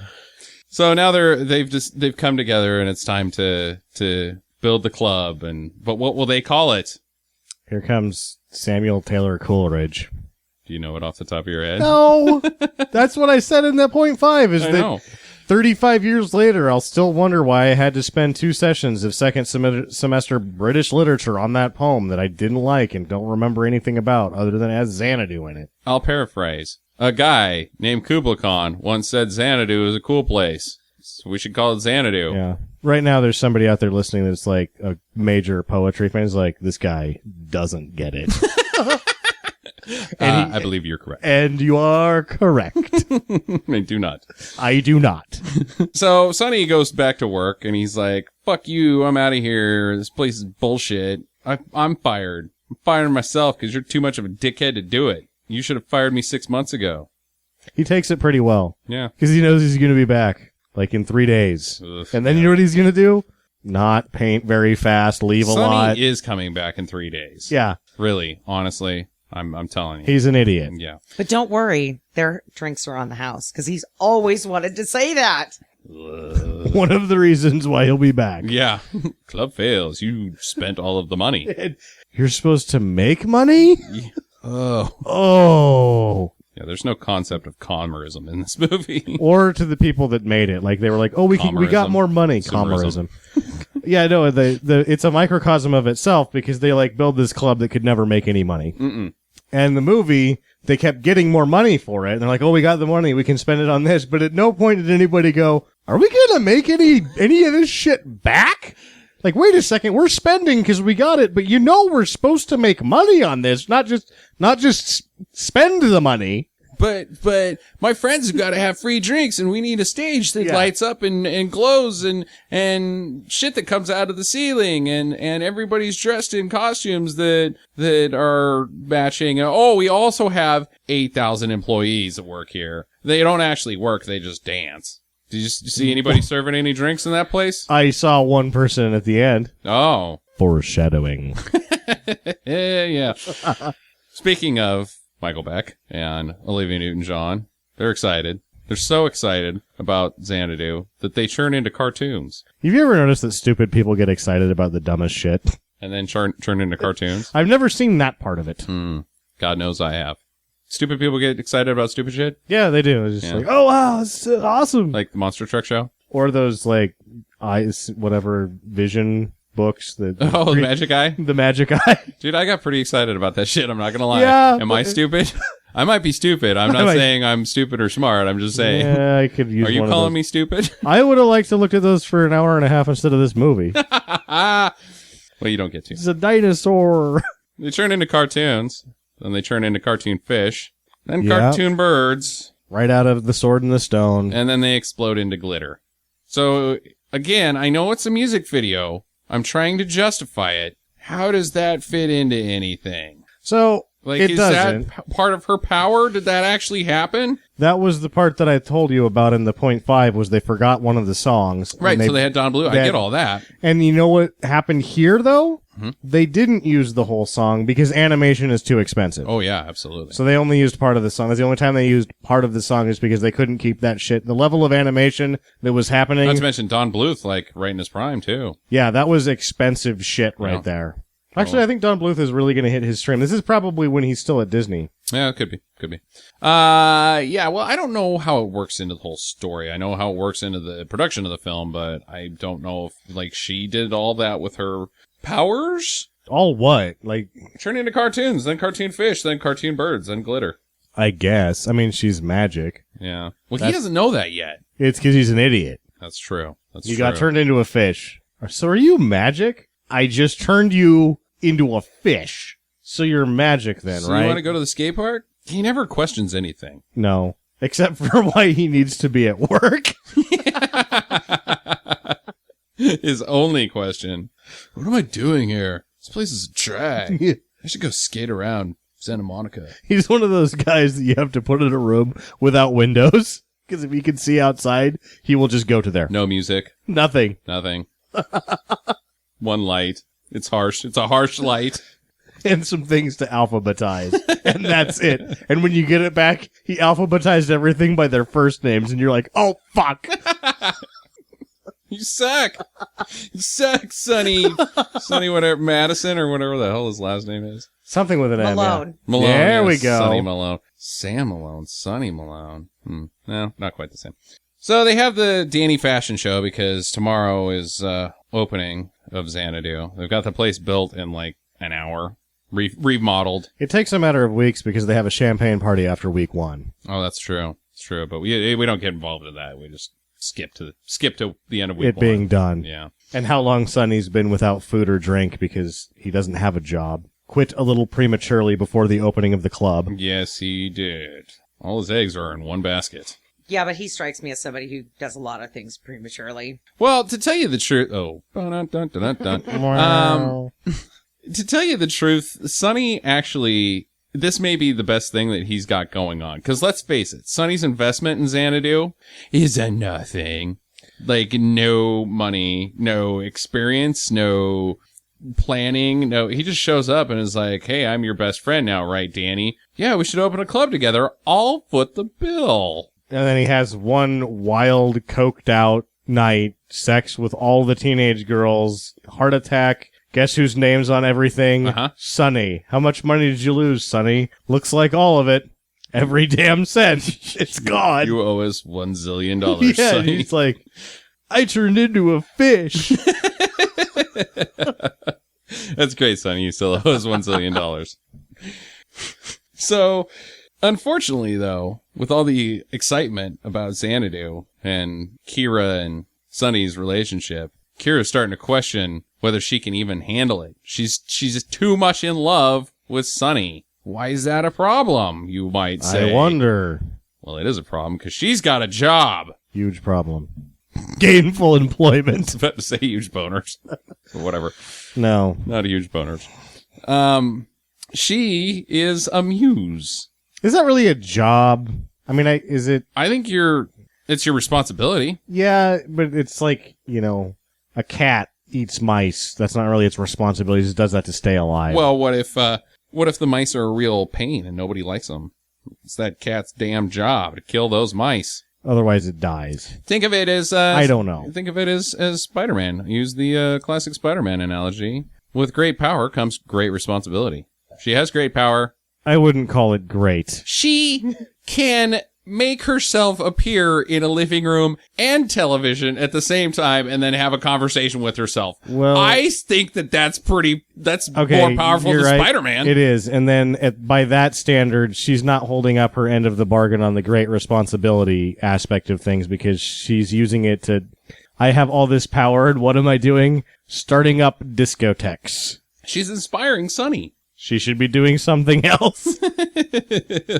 So now they've come together, and it's time to build the club. But what will they call it? Here comes Samuel Taylor Coleridge. Do you know it off the top of your head? No, that's what I said in that point 5. Is I that know. 35 years later, I'll still wonder why I had to spend 2 sessions of second semester British literature on that poem that I didn't like and don't remember anything about, other than it has Xanadu in it. I'll paraphrase. A guy named Kublai Khan once said Xanadu is a cool place. So we should call it Xanadu. Yeah. Right now, there's somebody out there listening that's like a major poetry fan. Is like, this guy doesn't get it. I believe you're correct. And you are correct. I do not. I do not. So Sonny goes back to work and he's like, fuck you, I'm out of here. This place is bullshit. I'm fired. I'm firing myself because you're too much of a dickhead to do it. You should have fired me 6 months ago. He takes it pretty well. Yeah. Because he knows he's going to be back, like in 3 days. Ugh, and then you know what he's going to do? Not paint very fast, leave a lot. Sonny is coming back in 3 days. Yeah. Really, honestly, I'm telling you. He's an idiot. Yeah. But don't worry, their drinks are on the house because he's always wanted to say that. One of the reasons why he'll be back. Yeah. Club fails. You spent all of the money. You're supposed to make money? Oh. Oh. Yeah, there's no concept of commerism in this movie. Or to the people that made it. Like, they were like, oh, we got more money. Consumerism. Commerism. Yeah, no, it's a microcosm of itself because they, like, build this club that could never make any money. Mm-mm. And the movie, they kept getting more money for it. And they're like, oh, we got the money. We can spend it on this. But at no point did anybody go, are we going to make any of this shit back? Like, wait a second, we're spending because we got it, but you know we're supposed to make money on this, not just spend the money. But my friends have got to have free drinks, and we need a stage that lights up and glows and shit that comes out of the ceiling, and everybody's dressed in costumes that are matching. Oh, we also have 8,000 employees that work here. They don't actually work; they just dance. Did you see anybody serving any drinks in that place? I saw one person at the end. Oh. Foreshadowing. Yeah. Speaking of Michael Beck and Olivia Newton-John, they're excited. They're so excited about Xanadu that they turn into cartoons. Have you ever noticed that stupid people get excited about the dumbest shit? And then turn into cartoons? I've never seen that part of it. God knows I have. Stupid people get excited about stupid shit? Yeah, they do. It's just like, oh, wow, it's awesome. Like the Monster Truck Show? Or those, like, vision books. The Magic Eye? The Magic Eye. Dude, I got pretty excited about that shit. I'm not going to lie. Yeah, Am I stupid? I might be stupid. I'm not saying I'm stupid or smart. I'm just saying. Yeah, I could use Are you one calling of those. me stupid? I would have liked to look at those for an hour and a half instead of this movie. Well, you don't get to. It's a dinosaur. They turn into cartoons. Then they turn into cartoon fish. Then Yeah. cartoon birds. Right out of The Sword and the Stone. And then they explode into glitter. So, again, I know it's a music video. I'm trying to justify it. How does that fit into anything? So, Like, it is doesn't. that part of her power? Did that actually happen? That was the part that I told you about in the point 5 was they forgot one of the songs. Right, so they had Don Bluth. I get all that. And you know what happened here, though? Mm-hmm. They didn't use the whole song because animation is too expensive. Oh, yeah, absolutely. So they only used part of the song. That's the only time they used part of the song is because they couldn't keep that shit. The level of animation that was happening. Not to mention Don Bluth, like, right in his prime, too. Yeah, that was expensive shit right Yeah. there. Actually, I think Don Bluth is really going to hit his stream. This is probably when he's still at Disney. Yeah, it could be. Yeah, well, I don't know how it works into the whole story. I know how it works into the production of the film, but I don't know if, like, she did all that with her powers? All what? Like, Turn into cartoons, then cartoon fish, then cartoon birds, then glitter. I guess. I mean, she's magic. Yeah. Well, he doesn't know that yet. It's because he's an idiot. That's true. You got turned into a fish. So are you magic? I just turned you into a fish. So you're magic then, So right? you want to go to the skate park? He never questions anything. No. Except for why he needs to be at work. His only question. What am I doing here? This place is a drag. I should go skate around Santa Monica. He's one of those guys that you have to put in a room without windows. Because if he can see outside, he will just go to there. No music. Nothing. Nothing. One light. It's harsh. It's a harsh light. And some things to alphabetize. And that's it. And when you get it back, he alphabetized everything by their first names. And you're like, oh, fuck. You suck. You suck, Sonny. Sonny, whatever, Madison or whatever the hell his last name is. Something with an M. Malone. Yeah. Malone. There we yes, go. Sonny Malone. Sam Malone. Sonny Malone. No, not quite the same. So they have the Danny fashion show because tomorrow is opening of Xanadu. They've got the place built in like an hour. Remodeled. It takes a matter of weeks because they have a champagne party after week 1. Oh, that's true. It's true. But we don't get involved in that. We just skip to the end of week It 1. being done. Yeah. And how long Sonny's been without food or drink because he doesn't have a job. Quit a little prematurely before the opening of the club. Yes, he did. All his eggs are in one basket. Yeah, but he strikes me as somebody who does a lot of things prematurely. Well, to tell you the truth, to tell you the truth, Sonny actually, this may be the best thing that he's got going on. Because let's face it, Sonny's investment in Xanadu is a nothing. Like, no money, no experience, no planning. No, he just shows up and is like, hey, I'm your best friend now, right, Danny? Yeah, we should open a club together. I'll foot the bill. And then he has one wild, coked out night, sex with all the teenage girls, heart attack. Guess whose name's on everything? Uh-huh. Sonny. How much money did you lose, Sonny? Looks like all of it. Every damn cent. It's gone. You owe us $1 zillion, yeah, Sonny. he's like, I turned into a fish. That's great, Sonny. You still owe us $1 zillion. So, unfortunately, though, with all the excitement about Xanadu and Kira and Sonny's relationship, Kira's starting to question whether she can even handle it. She's too much in love with Sonny. Why is that a problem, you might say? I wonder. Well, it is a problem because she's got a job. Huge problem. Gainful employment. I was about to say huge boners. But whatever. No. Not a huge boners. She is a muse. Is that really a job? I mean, is it? I think it's your responsibility. Yeah, but it's like, a cat eats mice. That's not really its responsibility. It just does that to stay alive. Well, what if the mice are a real pain and nobody likes them? It's that cat's damn job to kill those mice. Otherwise, it dies. Think of it as I don't know. Think of it as Spider-Man. Use the classic Spider-Man analogy. With great power comes great responsibility. She has great power. I wouldn't call it great. She can make herself appear in a living room and television at the same time and then have a conversation with herself. Well, I think that's okay, more powerful than right. Spider-Man. It is. And then by that standard, she's not holding up her end of the bargain on the great responsibility aspect of things because she's using it to, I have all this power and what am I doing? Starting up discotheques. She's inspiring Sonny. She should be doing something else.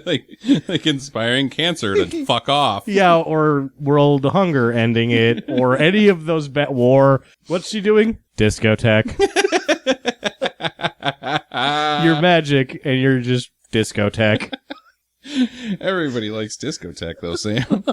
like inspiring cancer to fuck off. Yeah, or world hunger ending it, or any of those war. What's she doing? Discotheque. You're magic, and you're just discotheque. Everybody likes discotheque, though, Sam.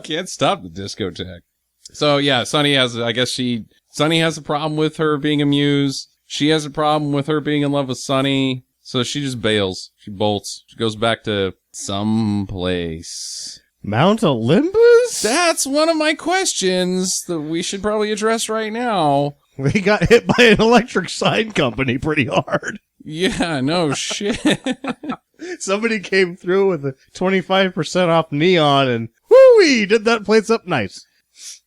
Can't stop the discotheque. So, yeah, Sonny has a problem with her being a muse. She has a problem with her being in love with Sonny. So she just bails. She bolts. She goes back to some place. Mount Olympus? That's one of my questions that we should probably address right now. They got hit by an electric sign company pretty hard. Yeah, no shit. Somebody came through with a 25% off neon and whoo-wee, did that place up nice.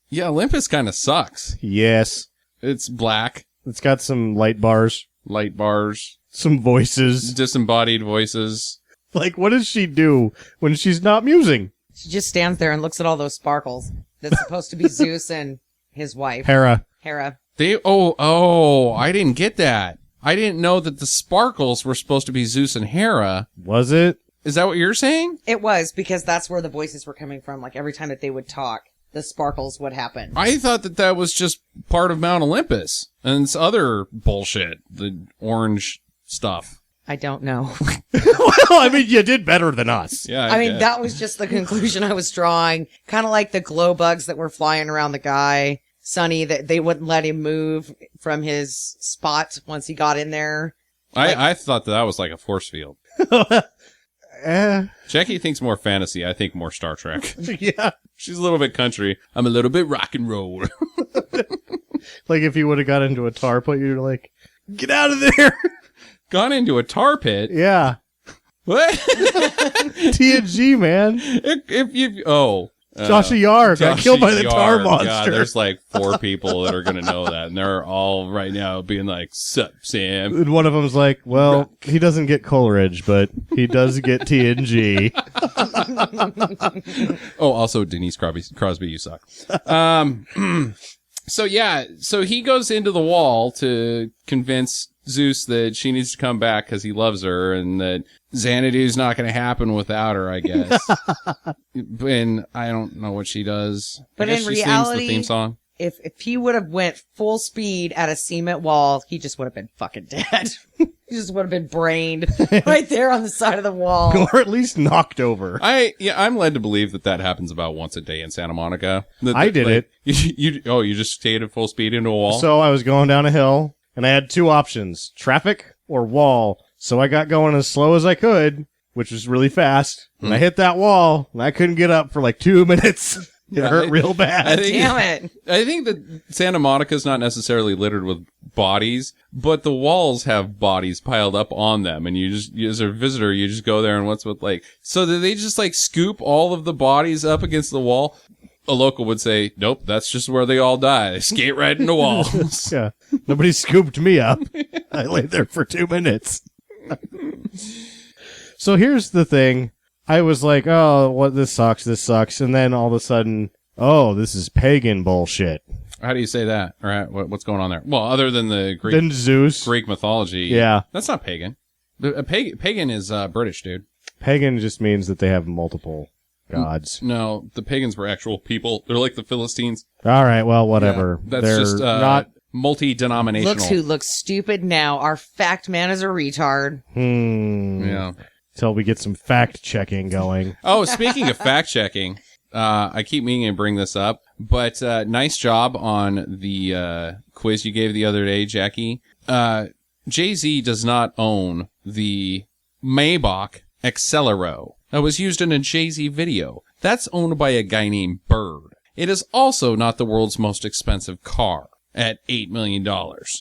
Yeah, Olympus kind of sucks. Yes. It's black, It's got some light bars, light bars, some voices. disembodied voices. Like, what does she do when she's not musing? She just stands there and looks at all those sparkles. That's supposed to be Zeus and his wife, Hera. Hera. I didn't get that. I didn't know that the sparkles were supposed to be Zeus and Hera. Was it? Is that what you're saying? It was, because that's where the voices were coming from. Like, every time that they would talk, the sparkles would happen. I thought that was just part of Mount Olympus and it's other bullshit, the orange stuff. I don't know. Well, I mean, you did better than us. Yeah, I mean, guess. that was just the conclusion I was drawing. Kind of like the glow bugs that were flying around the guy, Sonny, that they wouldn't let him move from his spot once he got in there. I thought that was like a force field. Eh, Jackie thinks more fantasy. I think more Star Trek. yeah. She's a little bit country. I'm a little bit rock and roll. Like, if you would have got into a tar pit, you'd like, get out of there. Gone into a tar pit. Yeah. What? TNG, man. if you Joshua Yar got killed by the tar monster. God, there's like 4 people that are gonna know that, and they're all right now being like, "Sup, Sam?" And one of them's like, well, he doesn't get Coleridge, but he does get TNG. Oh, also Denise Crosby, you suck. So he goes into the wall to convince Zeus that she needs to come back because he loves her, and that Xanadu's not going to happen without her, I guess. And I don't know what she does. But I guess in she reality, sings the theme song. If he would have went full speed at a cement wall, he just would have been fucking dead. He just would have been brained right there on the side of the wall. Or at least knocked over. I'm led to believe that happens about once a day in Santa Monica. I did it. You just stayed at full speed into a wall? So I was going down a hill, and I had 2 options, traffic or wall. So I got going as slow as I could, which was really fast. And I hit that wall, and I couldn't get up for like 2 minutes. It hurt real bad. Damn it. I think that Santa Monica's not necessarily littered with bodies, but the walls have bodies piled up on them, and you just, as a visitor, you just go there and what's with like, so that they just like scoop all of the bodies up against the wall. A local would say, nope, that's just where they all die. They skate right into walls. Yeah. Nobody scooped me up. I lay there for 2 minutes. So here's the thing. I was like, oh, what? This sucks. And then all of a sudden, oh, this is pagan bullshit. How do you say that? All right, what's going on there? Well, other than the Then Zeus. Greek mythology. Yeah. That's not pagan. Pagan is British, dude. Pagan just means that they have multiple gods. No, the pagans were actual people. They're like the Philistines. All right, well, whatever. Yeah, that's They're just not. multi-denominational. Looks who looks stupid now. Our fact man is a retard. Yeah. Till we get some fact checking going. Oh, speaking of fact checking, I keep meaning to bring this up, but nice job on the quiz you gave the other day, Jackie. Jay-Z does not own the Maybach Accelero that was used in a Jay-Z video. That's owned by a guy named Bird. It is also not the world's most expensive car at $8 million.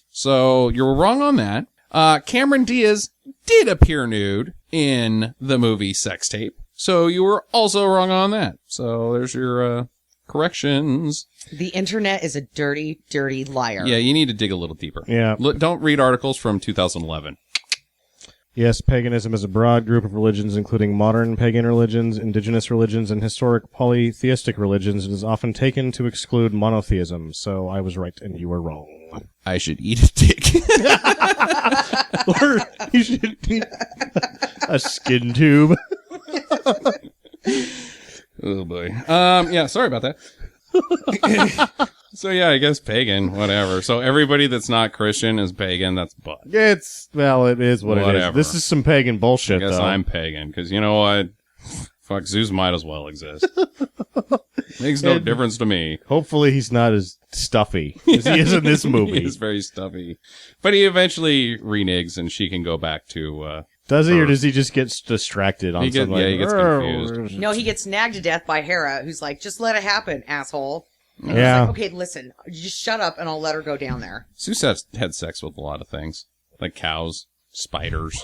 So you're wrong on that. Cameron Diaz did appear nude in the movie Sex Tape. So you were also wrong on that. So there's your corrections. The internet is a dirty, dirty liar. Yeah, you need to dig a little deeper. Yeah. Don't read articles from 2011. Yes, paganism is a broad group of religions, including modern pagan religions, indigenous religions, and historic polytheistic religions, and is often taken to exclude monotheism. So I was right and you were wrong. I should eat a dick. Or you should eat a skin tube. Oh boy. Yeah, sorry about that. So yeah, I guess pagan, whatever. So everybody that's not Christian is pagan. That's butt. It is what it Whatever. is. This is some pagan I bullshit, guess though. I'm pagan because you know what? Fuck, Zeus might as well exist. Makes no difference to me. Hopefully he's not as stuffy as he is in this movie. He is very stuffy, but he eventually reneges, and she can go back to. Does he, or does he just get distracted on something? Yeah, he gets confused. No, he gets nagged to death by Hera, who's like, just let it happen, asshole. Yeah. Like, okay, listen, just shut up and I'll let her go down there. Zeus had sex with a lot of things, like cows, spiders,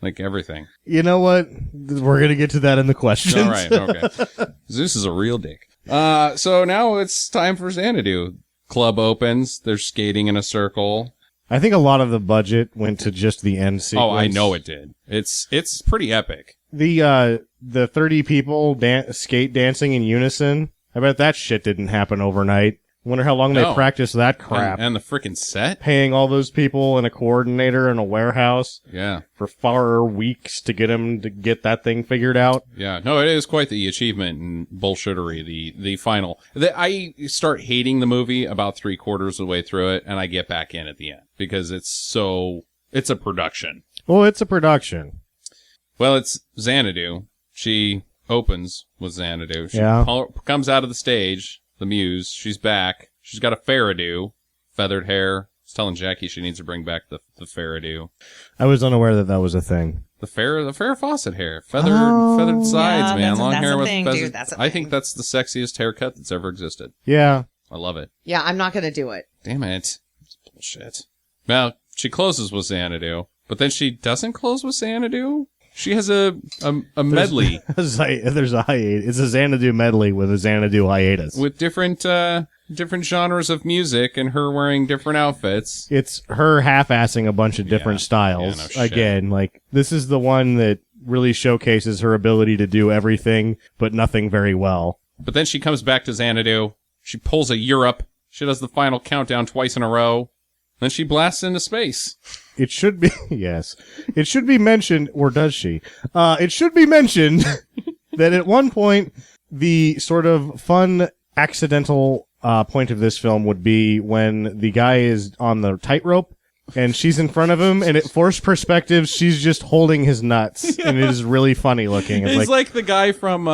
like everything. You know what? We're going to get to that in the questions. All right, okay. Zeus is a real dick. So now it's time for Xanadu. Club opens. They're skating in a circle. I think a lot of the budget went to just the end sequence. Oh, I know it did. It's pretty epic. The 30 people skate dancing in unison. I bet that shit didn't happen overnight. Wonder how long they No. practiced that crap. And the freaking set. Paying all those people and a coordinator in a warehouse Yeah. for 4 weeks to get them to get that thing figured out. Yeah, no, it is quite the achievement and bullshittery. The final. I start hating the movie about 3/4 of the way through it, and I get back in at the end because it's a production. Well, it's a production. Well, it's Xanadu. She opens with Xanadu. She Yeah. comes out of the stage, the muse. She's back. She's got a Faradoo, feathered hair. I was telling Jackie she needs to bring back the Faradoo. I was unaware that that was a thing. The Farrah Fawcett hair, feathered sides, yeah, man, long that's hair a with thing, feathers. dude, that's a I think thing. that's the sexiest haircut that's ever existed. Yeah. I love it. Yeah, I'm not going to do it. Damn it, it's bullshit. Well, she closes with Xanadu, but then she doesn't close with Xanadu. She has a medley There's a hiatus. It's a Xanadu medley with a Xanadu hiatus. with different genres of music and her wearing different outfits. It's her half-assing a bunch of different Yeah. styles. Yeah, no shit. Again, like, this is the one that really showcases her ability to do everything, but nothing very well. But then she comes back to Xanadu. She pulls a Europe. She does the final countdown twice in a row. Then she blasts into space. It should be, yes. It should be mentioned, or does she? It should be mentioned that at one point, the sort of fun, accidental point of this film would be when the guy is on the tightrope and she's in front of him, and at forced perspective, she's just holding his nuts, and it is really funny looking. It's like the guy from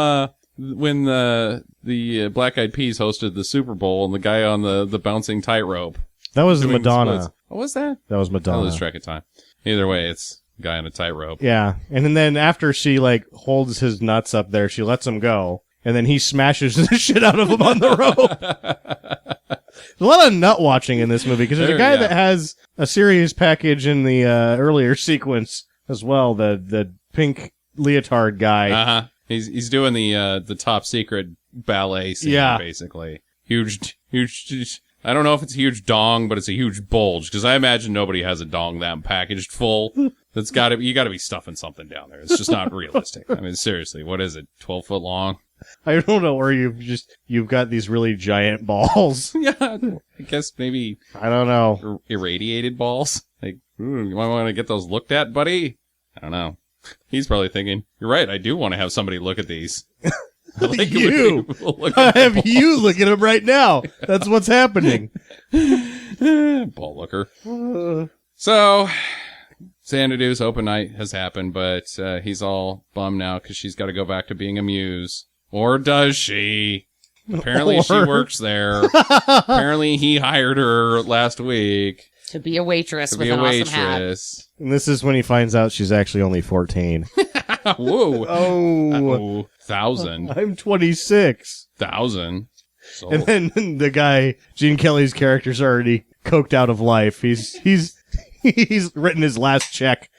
when the Black Eyed Peas hosted the Super Bowl, and the guy on the bouncing tightrope. that was doing Madonna. splits. What was that? That was I Madonna. lose track of time. Either way, it's a guy on a tightrope. Yeah, and then after she like holds his nuts up there, she lets him go, and then he smashes the shit out of him on the rope. There's a lot of nut watching in this movie because there's a guy that has a serious package in the earlier sequence as well. The pink leotard guy. Uh huh. He's doing the top secret ballet scene. Yeah. Basically, huge. I don't know if it's a huge dong, but it's a huge bulge because I imagine nobody has a dong that packaged full. You got to be stuffing something down there. It's just not realistic. I mean, seriously, what is it? 12 foot long? I don't know where you've got these really giant balls. Yeah, I guess maybe I don't know. irradiated balls. Like, you might want to get those looked at, buddy. I don't know. He's probably thinking, you're right. I do want to have somebody look at these. I like it when You. people look I at the have you look at him right now. That's what's happening. ball looker. So, Xanadu's open night has happened, but he's all bummed now because she's got to go back to being a muse. Or does she? Apparently she Or- works there. Apparently he hired her last week To be a waitress to with be a an awesome hat. waitress. And this is when he finds out she's actually only 14. Whoa. Oh, 1,000. I'm 26. 1,000. So, And then the guy, Gene Kelly's character's already coked out of life. He's written his last check.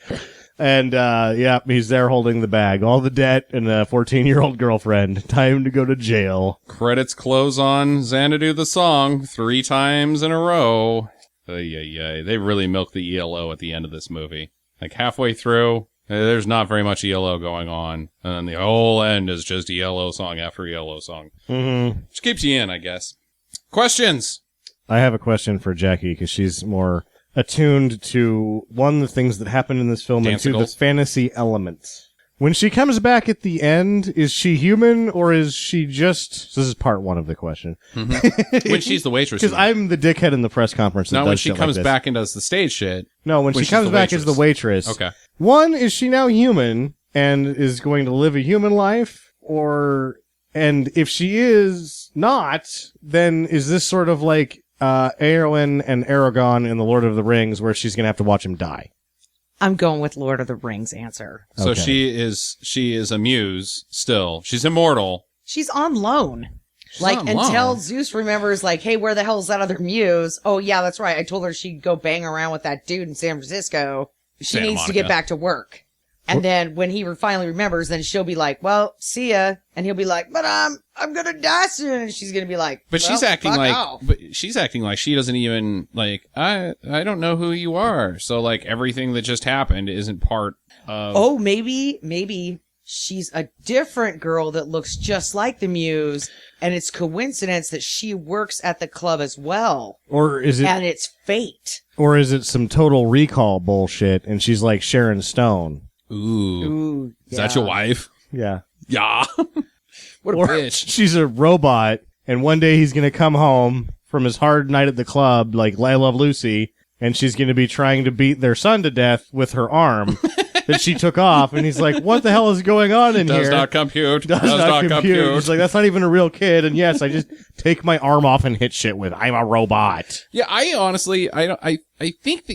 And, he's there holding the bag. All the debt and a 14-year-old girlfriend. Time to go to jail. credits close on Xanadu the song 3 times in a row. They really milk the ELO at the end of this movie. Like halfway through, there's not very much ELO going on. And then the whole end is just ELO song after ELO song. Mm-hmm. Which keeps you in, I guess. Questions? I have a question for Jackie because she's more attuned to, one, the things that happen in this film, and two, the Dancicals? fantasy elements. When she comes back at the end, is she human or is she just... This is part one of the question. When she's the waitress. Because I'm the dickhead in the press conference that Not does when she shit comes like this. back and does the stage shit. No, when she she's comes the back as the waitress. Okay. One, is she now human and is going to live a human life? And if she is not, then is this sort of like Eowyn and Aragorn in The Lord of the Rings where she's going to have to watch him die? I'm going with Lord of the Rings answer. So Okay. she is a muse still. She's immortal. She's on loan. Like, not until alone. Zeus remembers, like, hey, where the hell is that other muse? Oh, yeah, that's right. I told her she'd go bang around with that dude in San Francisco. She Santa needs to Monica. get back to work. And then when he finally remembers, then she'll be like, well, see ya. And he'll be like, but I'm gonna die soon. And she's gonna be like, But well, she's acting fuck like, off. but she's acting like she doesn't even like. I don't know who you are. So like everything that just happened isn't part of. Oh, maybe she's a different girl that looks just like the muse. And it's coincidence that she works at the club as well. Or is it And it's fate. or is it some Total Recall bullshit and she's like Sharon Stone? Ooh. Ooh. Is that your wife? Yeah. Yeah. What a Or bitch. she's a robot and one day he's going to come home from his hard night at the club like I Love Lucy and she's going to be trying to beat their son to death with her arm that she took off and he's like, what the hell is going on in Does here? not compute. Does not compute. He's like, that's not even a real kid. And yes, I just take my arm off and hit shit with. I'm a robot. Yeah, I honestly, I think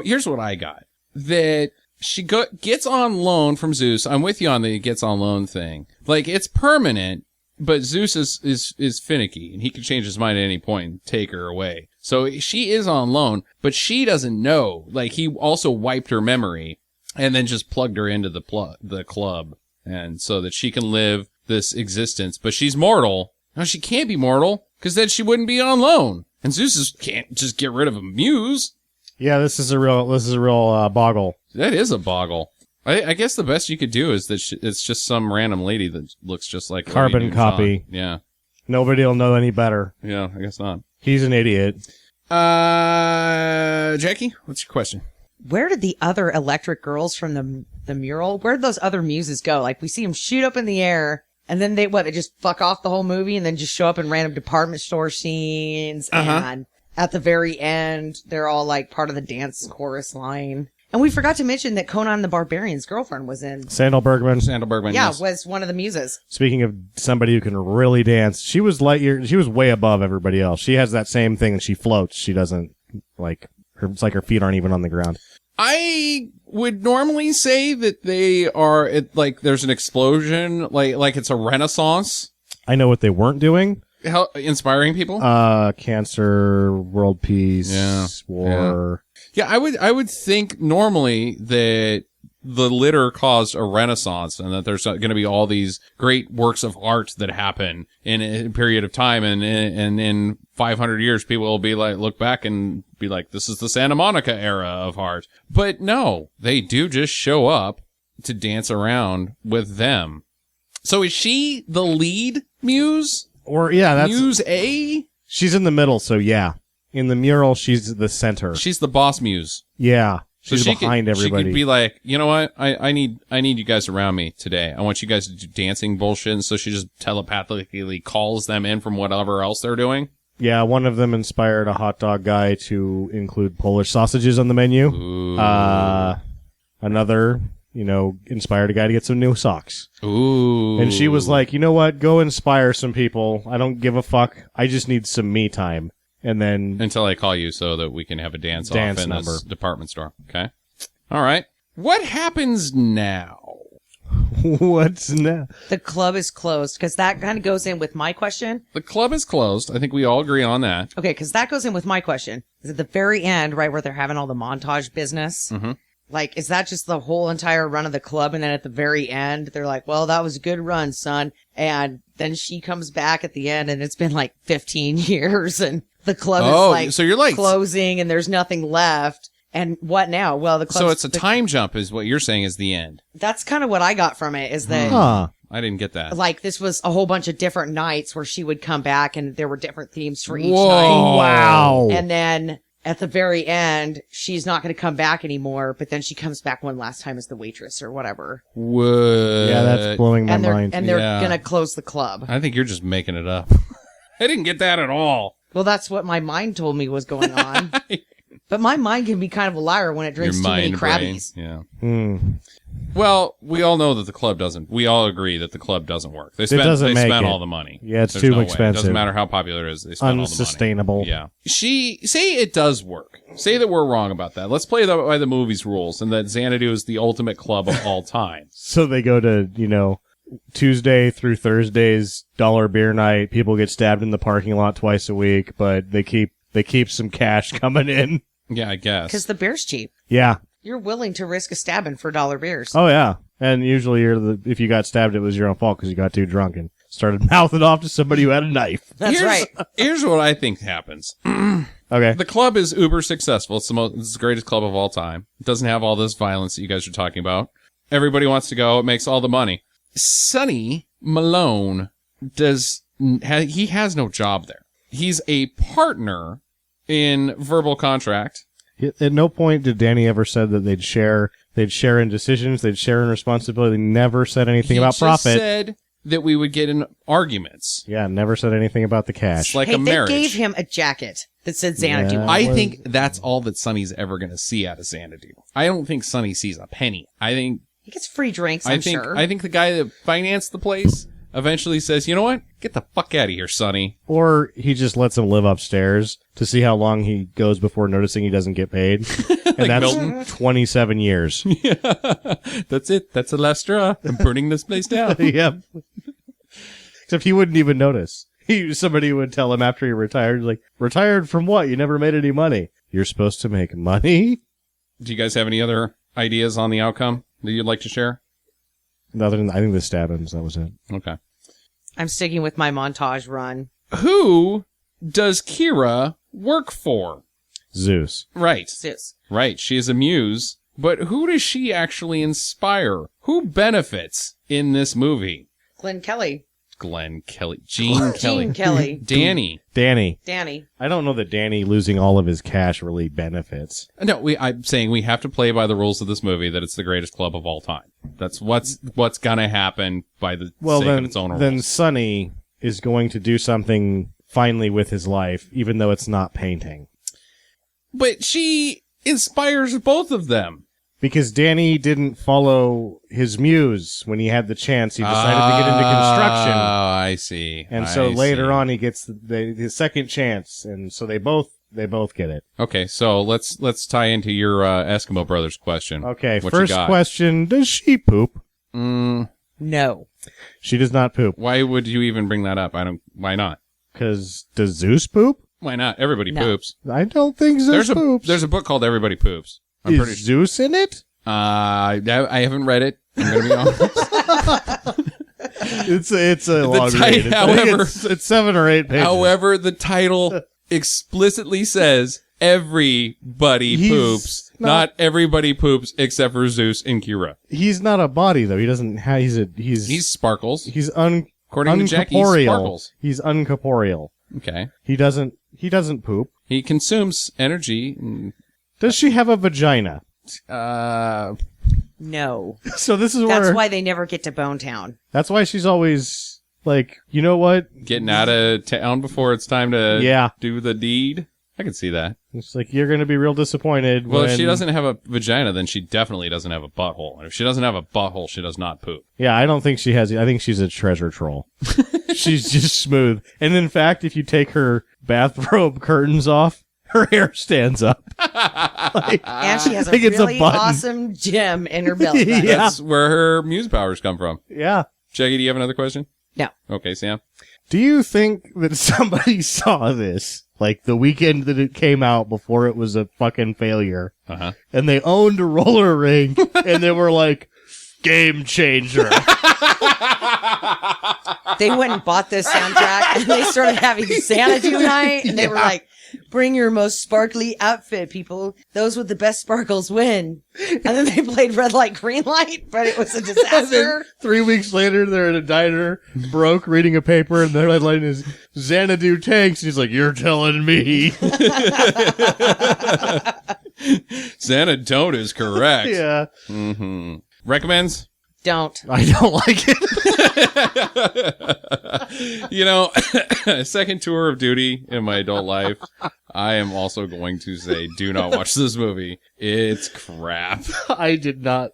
here's what I got. That she gets on loan from Zeus. I'm with you on the gets on loan thing. Like, it's permanent, but Zeus is finicky, and he can change his mind at any point and take her away. So she is on loan, but she doesn't know. Like, he also wiped her memory and then just plugged her into the club, and so that she can live this existence. But she's mortal. No, she can't be mortal, because then she wouldn't be on loan. And Zeus can't just get rid of a muse. Yeah, this is a real boggle. That is a boggle. I guess the best you could do is that it's just some random lady that looks just like Carbon Olivia copy. Newton-John. Yeah. Nobody will know any better. Yeah, I guess not. He's an idiot. Jackie, what's your question? Where did the other electric girls from the mural, where did those other muses go? Like, we see them shoot up in the air, and then they just fuck off the whole movie and then just show up in random department store scenes. And at the very end, they're all like part of the dance chorus line. And we forgot to mention that Conan the Barbarian's girlfriend was in. Sandal Bergman. Sandal Bergman. Yeah, yes. was one of the muses. Speaking of somebody who can really dance, she was she was way above everybody else. She has that same thing and she floats. She doesn't it's like her feet aren't even on the ground. I would normally say that they are like there's an explosion, like it's a renaissance, I know what they weren't doing. inspiring people. Cancer, world peace, Yeah. war. Yeah, I would think normally that the litter caused a renaissance and that there's going to be all these great works of art that happen in a period of time, and in 500 years people will be like, look back and be like, this is the Santa Monica era of art. But no, they do just show up to dance around with them. So is she the lead muse? Or yeah, that's Muse A? she's in the middle, so yeah. In the mural, she's the center. She's the boss muse. Yeah. So She's behind everybody. She could be like, you know what? I need you guys around me today. I want you guys to do dancing bullshit. And so she just telepathically calls them in from whatever else they're doing. Yeah, one of them inspired a hot dog guy to include Polish sausages on the menu. Ooh. Another, inspired a guy to get some new socks. Ooh. And she was like, you know what? Go inspire some people. I don't give a fuck. I just need some me time. And then Until I call you so that we can have a dance off Dance in number. this department store. Okay. All right. What happens now? what's now? The club is closed, because that kind of goes in with my question. The club is closed. I think we all agree on that. Okay, because that goes in with my question. Is at the very end, right where they're having all the montage business? Mm-hmm. Like, is that just the whole entire run of the club? And then at the very end, they're like, well, that was a good run, son. And then she comes back at the end, and it's been like 15 years, and the club is so you're like closing, and there's nothing left. And what now? Well, the club. So it's a time jump is what you're saying is the end. That's kind of what I got from it, is that Huh. I didn't get that. like this was a whole bunch of different nights where she would come back, and there were different themes for each Whoa. night. Wow. And then at the very end, she's not going to come back anymore, but then she comes back one last time as the waitress or whatever. What? Yeah, that's blowing my And they're mind. Yeah. going to close the club. I think you're just making it up. I didn't get that at all. Well, that's what my mind told me was going on. But my mind can be kind of a liar when it drinks Your too many mind brain. Krabbies. Yeah. Hmm. Well, we all know that the club doesn't. We all agree that the club doesn't work. They spent doesn't make spent it. all the money. Yeah, it's There's too no way. It expensive. doesn't matter how popular it is. They spent all the money. Unsustainable. Yeah. Say it does work. Say that we're wrong about that. Let's play by the movie's rules and that Xanadu is the ultimate club of all time. So they go to, Tuesday through Thursdays, dollar beer night. People get stabbed in the parking lot twice a week, but they keep some cash coming in. Yeah, I guess. Because the beer's cheap. Yeah. You're willing to risk a stabbing for $1 beers. Oh yeah. And usually if you got stabbed, it was your own fault because you got too drunk and started mouthing off to somebody who had a knife. That's right. Here's what I think happens. Okay. The club is uber successful. It's the greatest club of all time. It doesn't have all this violence that you guys are talking about. Everybody wants to go. It makes all the money. Sonny Malone he has no job there. He's a partner in verbal contract. At no point did Danny ever said that they'd share in decisions, they'd share in responsibility. They never said anything about profit. He said that we would get in arguments. Yeah, never said anything about the cash. It's like Hey, a marriage. they gave him a jacket that said Xanadu. Yeah. I think that's all that Sonny's ever going to see out of Xanadu. I don't think Sonny sees a penny. I think He gets free drinks, I'm sure. I think the guy that financed the place eventually says, you know what? Get the fuck out of here, Sonny. Or he just lets him live upstairs to see how long he goes before noticing he doesn't get paid. And that's Milton. 27 years. That's it. That's the last straw. I'm burning this place down. Yep. Except he wouldn't even notice. Somebody would tell him after he retired, like, retired from what? You never made any money. You're supposed to make money? Do you guys have any other ideas on the outcome that you'd like to share? Other than, I think the stabbings, that was it. Okay. I'm sticking with my montage run. Who does Kira work for? Zeus. Right. Zeus. Right. She is a muse. But who does she actually inspire? Who benefits in this movie? Glenn Kelly. Glenn Kelly. Gene Kelly. Gene Kelly. Danny. Danny. I don't know that Danny losing all of his cash really benefits. No, I'm saying we have to play by the rules of this movie that it's the greatest club of all time. That's what's gonna happen by the sake of its own rules. Then Sonny is going to do something finally with his life, even though it's not painting. But she inspires both of them. Because Danny didn't follow his muse when he had the chance. He decided to get into construction. Oh, I see. And so later on he gets the second chance, and so they both get it. Okay, so let's tie into your Eskimo Brothers question. Okay, What first you got? question, does she poop? No. She does not poop. Why would you even bring that up? Why not? Because does Zeus poop? Why not? Everybody No. poops. I don't think Zeus poops. There's a book called Everybody Poops. I'm Is pretty sure. Zeus in it? I haven't read it. I'm gonna be honest. It's a long read. However, it's 7 or 8 pages. However, the title explicitly says everybody He's poops. Not everybody poops except for Zeus and Kira. He's not a body though. He doesn't have. He's Sparkles. He's According to Jack, he's uncorporeal. Sparkles. He's uncorporeal. Okay. He doesn't poop. He consumes energy. Does she have a vagina? No. So this is That's where. why they never get to Bone Town. That's why she's always like, you know what? Getting out of town before it's time to do the deed. I can see that. It's like you're going to be real disappointed. Well, when... if she doesn't have a vagina, then she definitely doesn't have a butthole. And if she doesn't have a butthole, she does not poop. Yeah, I don't think she has. I think she's a treasure troll. She's just smooth. And in fact, if you take her bathrobe curtains off, her hair stands up. And she has a think it's a really button. awesome gem in her belly button. Yeah. That's where her muse powers come from. Yeah. Jackie, do you have another question? No. Okay, Sam. Do you think that somebody saw this, like the weekend that it came out before it was a fucking failure, and they owned a roller rink, and they were like, game changer? They went and bought this soundtrack, and they started having Xanadu night, and they were like, bring your most sparkly outfit, people. Those with the best sparkles win. And then they played Red Light, Green Light, but it was a And then disaster. 3 weeks later, they're in a diner, broke, reading a paper, and their headline is Xanadu tanks. He's like, you're telling me. Xanadu is correct. Yeah. Mm-hmm. Recommends? Don't. I don't like it. You know, second tour of duty in my adult life, I am also going to say, do not watch this movie. It's crap. I did not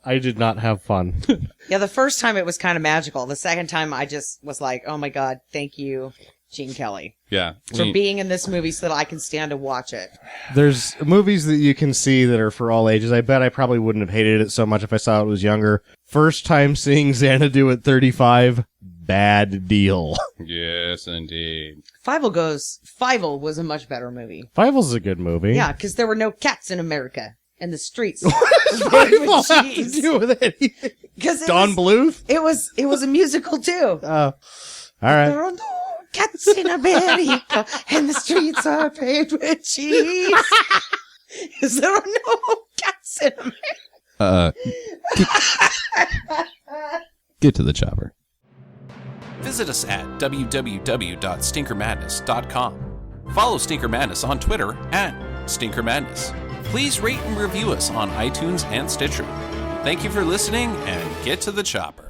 have fun. Yeah, the first time it was kind of magical. The second time I just was like, oh my God, thank you. Gene Kelly, Yeah. for being in this movie so that I can stand and watch it. There's movies that you can see that are for all ages. I bet I probably wouldn't have hated it so much if I saw it was younger. First time seeing Xanadu at 35, bad deal. Yes, indeed. Fievel was a much better movie. Fievel's a good movie. Yeah, because there were no cats in America and the streets. Fievel have to do with anything? Because Don Bluth? it was a musical too. Oh, all right. There are no cats in America, and the streets are paved with cheese. Because there are no cats in America. Get to the chopper. Visit us at www.stinkermadness.com. Follow Stinker Madness on Twitter at Stinker Madness. Please rate and review us on iTunes and Stitcher. Thank you for listening, and get to the chopper.